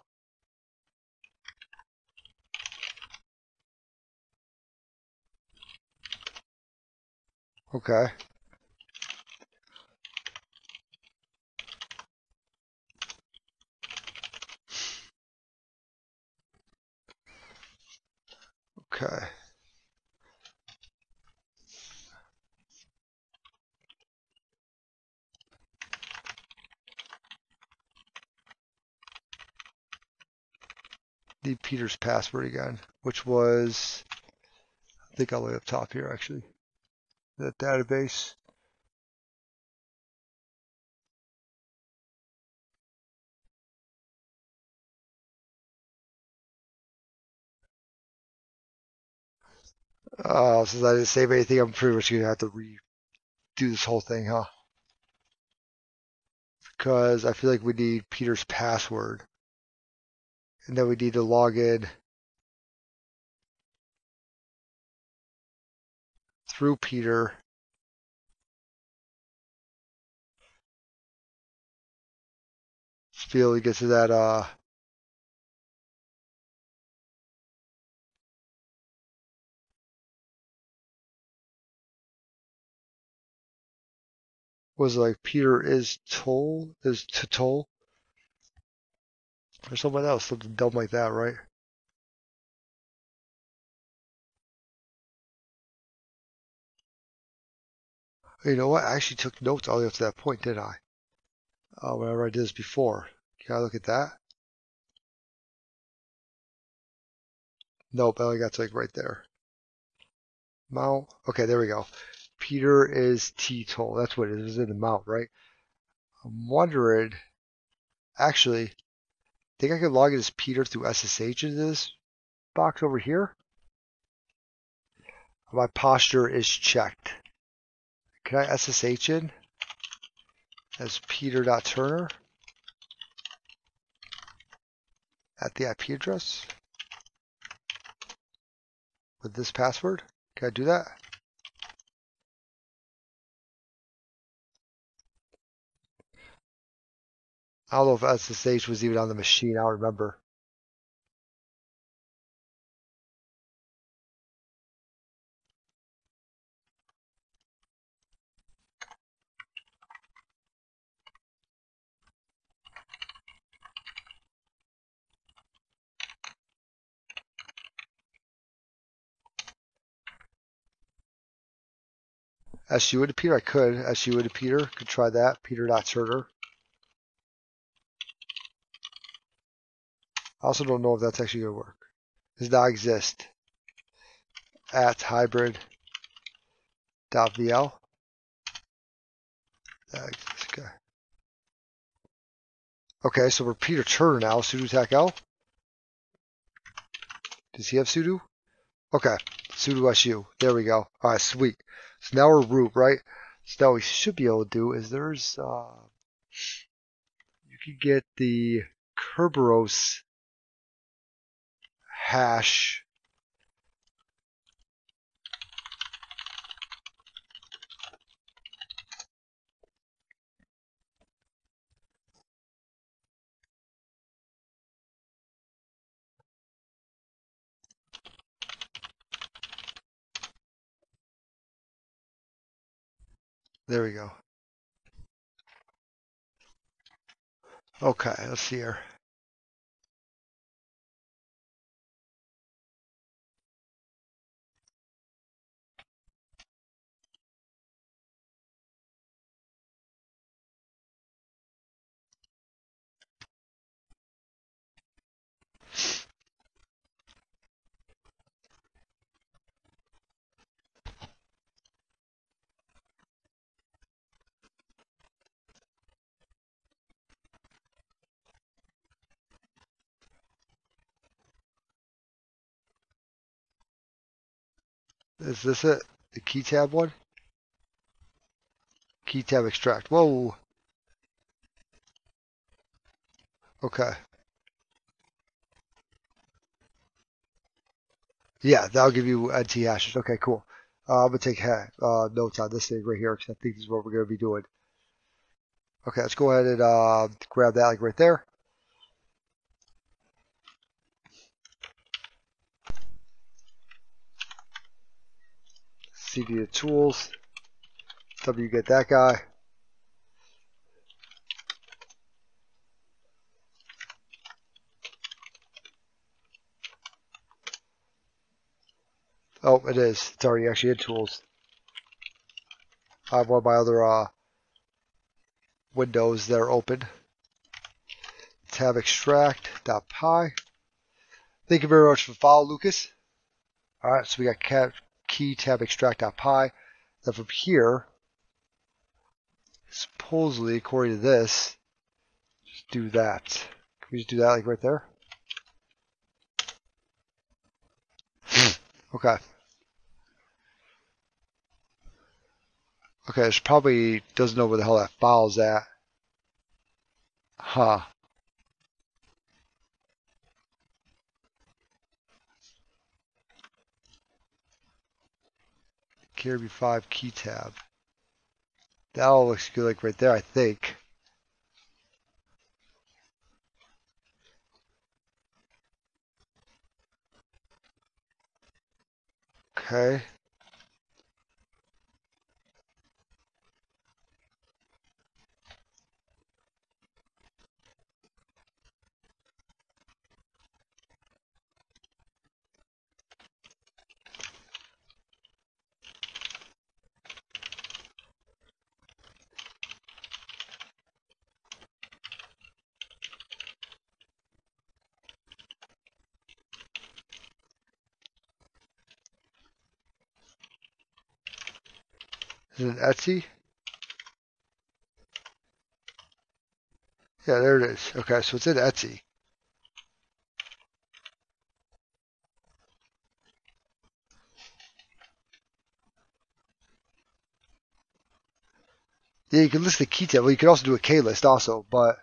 Okay. Okay. Need Peter's password again, which was, I think all the way up top here actually. That database. Since I didn't save anything, I'm pretty much gonna have to redo this whole thing, huh? Because I feel like we need Peter's password. And then we need to log in through Peter. To be able to get to that, was it like Peter is toll, is to toll? Or something else, something dumb like that, right? You know what? I actually took notes all the way up to that point, didn't I? Whenever I did this before. Can I look at that? Nope, I only got to like right there. Mount. Okay, there we go. Peter is T-toll. That's what it is in the mount, right? I'm wondering, actually, think I could log in as Peter through SSH into this box over here? My posture is checked. Can I SSH in as Peter.Turner at the IP address with this password? Can I do that? I don't know if SSH was even on the machine. I don't remember. SU into Peter, I could. SU into Peter, could try that. Peter.Turner. I also don't know if that's actually going to work. Does not exist. At hybrid.vl. Okay. Okay, so we're Peter Turner now. Sudo tac L. Does he have sudo? Okay. Sudo su. There we go. All right, sweet. So now we're root, right? So now what we should be able to do is there's you could get the Kerberos hash. There we go. Okay, let's see here. Is this it? The key tab one? Key tab extract. Whoa. Okay. Yeah, that'll give you NT hashes. Okay, cool. I'm going to take notes on this thing right here because I think this is what we're going to be doing. Okay, let's go ahead and grab that like right there. CD to tools. W get that guy. Oh, it is. It's already actually in tools. I have one of my other windows that are open. Tab extract.py. Thank you very much for the follow, Lucas. All right, so we got key tab extract.py. Then from here, supposedly, according to this, just do that. Can we just do that like right there? Okay. Okay, it probably doesn't know where the hell that file's at. Huh. KRB5 key tab. That all looks good like right there, I think. Okay. Is it Etsy? Yeah, there it is. Okay, so it's in Etsy. Yeah, you can list the key tab. Well, you can also do a K list also, but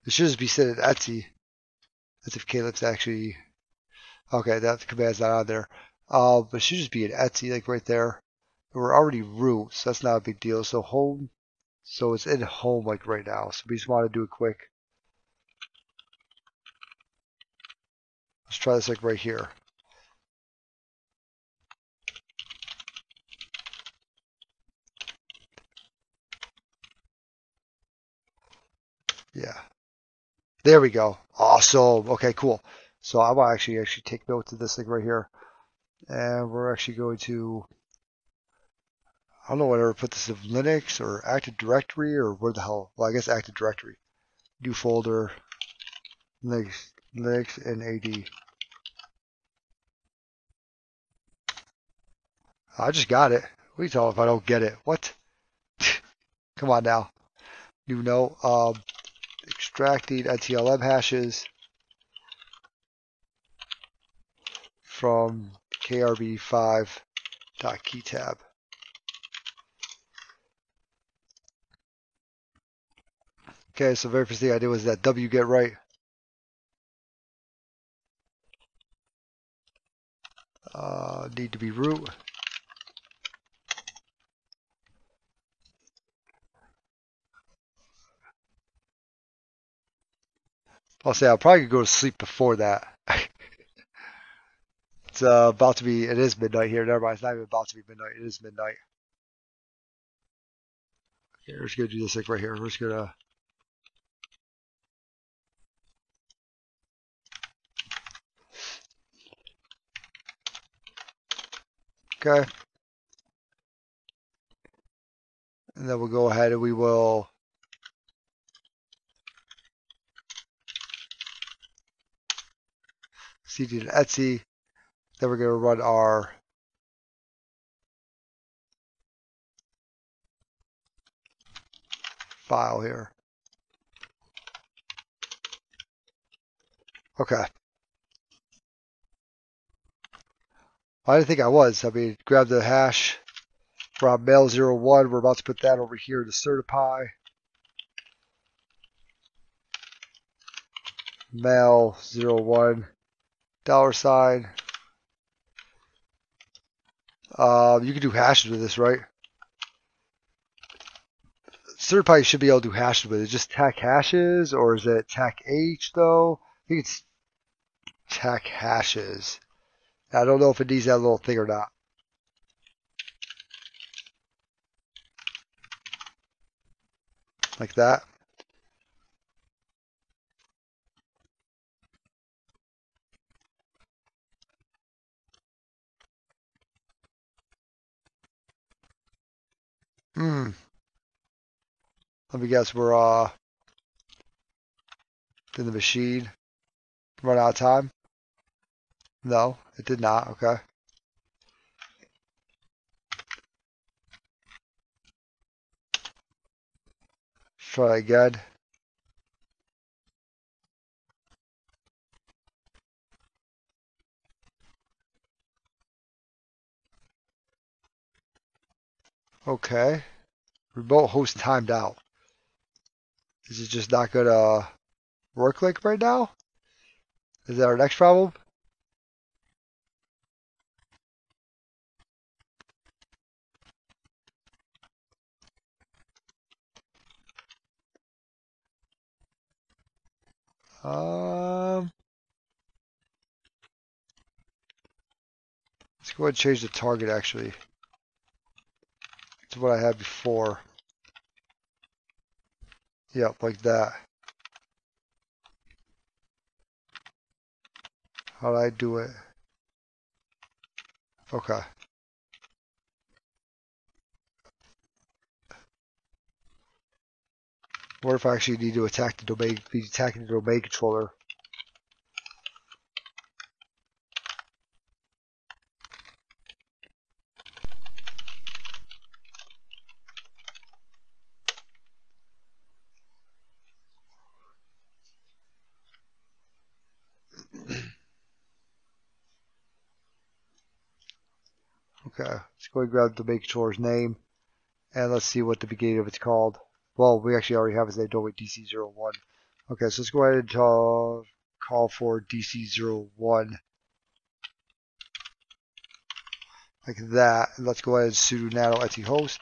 it should just be set at Etsy. That's if K list actually. Okay, that command's not on there. But it should just be an Etsy, like right there. We're already root, so that's not a big deal. So home, so it's in home like right now. So we just want to do it quick. Let's try this like right here. Yeah. There we go. Awesome. Okay, cool. So I want to actually take note of this thing right here. And we're actually going to, I don't know whether to put this in Linux or Active Directory or where the hell. Well, I guess Active Directory. New folder, Linux and AD. I just got it. What are you talking if I don't get it? What? Come on now. New note. Extracting NTLM hashes from krb5.keytab. Okay, so the very first thing I did was that wget right. Need to be root. I'll say I'll probably go to sleep before that. It's about to be, it is midnight here. Never mind, it's not even about to be midnight. It is midnight. Okay, we're just going to do this like right here. We're just going to, okay. And then we'll go ahead and we will cd to Etsy. Then we're going to run our file here. Okay. I didn't think I was. I mean, grab the hash from mail01. We're about to put that over here to certify. Mail01 $. You can do hashes with this, right? Certify you should be able to do hashes with it. Just tac hashes, or is it tac h though? I think it's tac hashes. I don't know if it needs that little thing or not. Like that. Let me guess, we're in the machine. Run out of time? No, it did not. Okay. Try again. Okay. Remote host timed out. Is it just not gonna work like right now? Is that our next problem? Let's go ahead and change the target actually to what I had before. Yep, like that. How do I do it? Okay. What if I actually need to attack the domain, be attacking the domain controller? Okay, let's go and grab the domain controller's name And let's see what the beginning of it's called. Well, we actually already have his name, don't we? DC01. Okay, so let's go ahead and call for DC01. Like that. And let's go ahead and sudo nano ethost.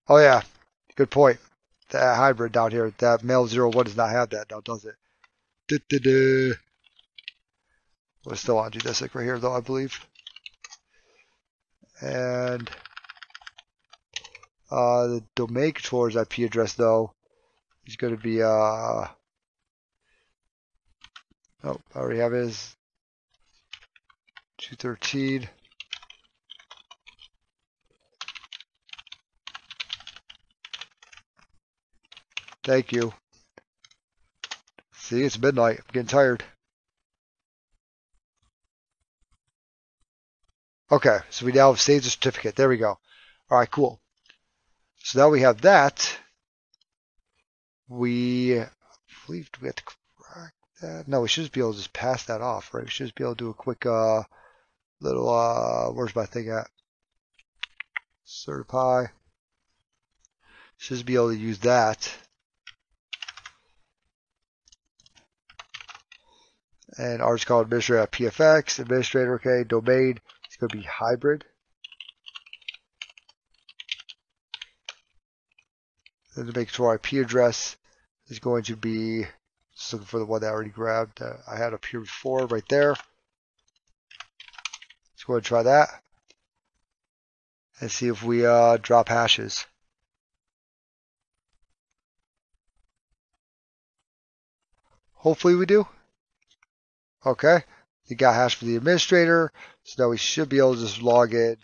Oh yeah, good point. That hybrid down here, that mail 01 does not have that now, does it? We'll still want to do this like right here though, I believe. And the domain controller's IP address though is going to be oh, I already have his 213. Thank you. See, it's midnight. I'm getting tired. Okay, so we now have saved the certificate. There we go. All right, cool. So now we have that. I believe, do we have to crack that? No, we should just be able to just pass that off, right? We should just be able to do a quick little, where's my thing at? Certify. Should just be able to use that. And ours is called administrator at PFX. Administrator, okay, domain. It's going to be hybrid. Then to make sure IP address is going to be, just looking for the one that I already grabbed. I had up here before, right there. Let's go ahead and try that. And see if we drop hashes. Hopefully we do. Okay. You got hash for the administrator. So now we should be able to just log in.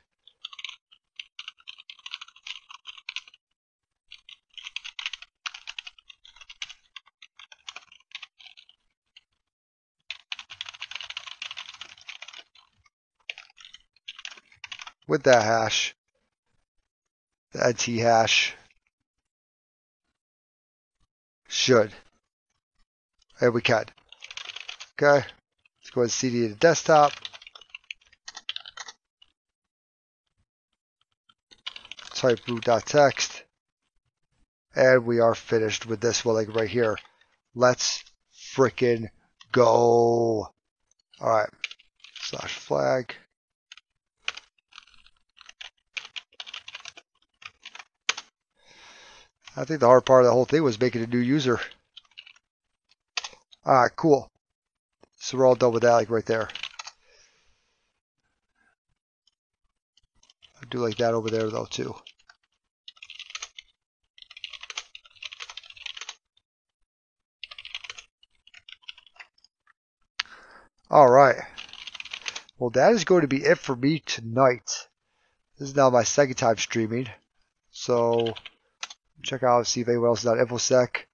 With that hash. The NT hash. Should. And we can. Okay. Let's go ahead and CD to desktop. Type root.txt. And we are finished with this one, like right here. Let's frickin' go. Alright. /flag. I think the hard part of the whole thing was making a new user. Alright, cool. So we're all done with that, like right there. I'll do like that over there though too. Alright. Well, that is going to be it for me tonight. This is now my second time streaming. So check out, see if anyone else is on InfoSec.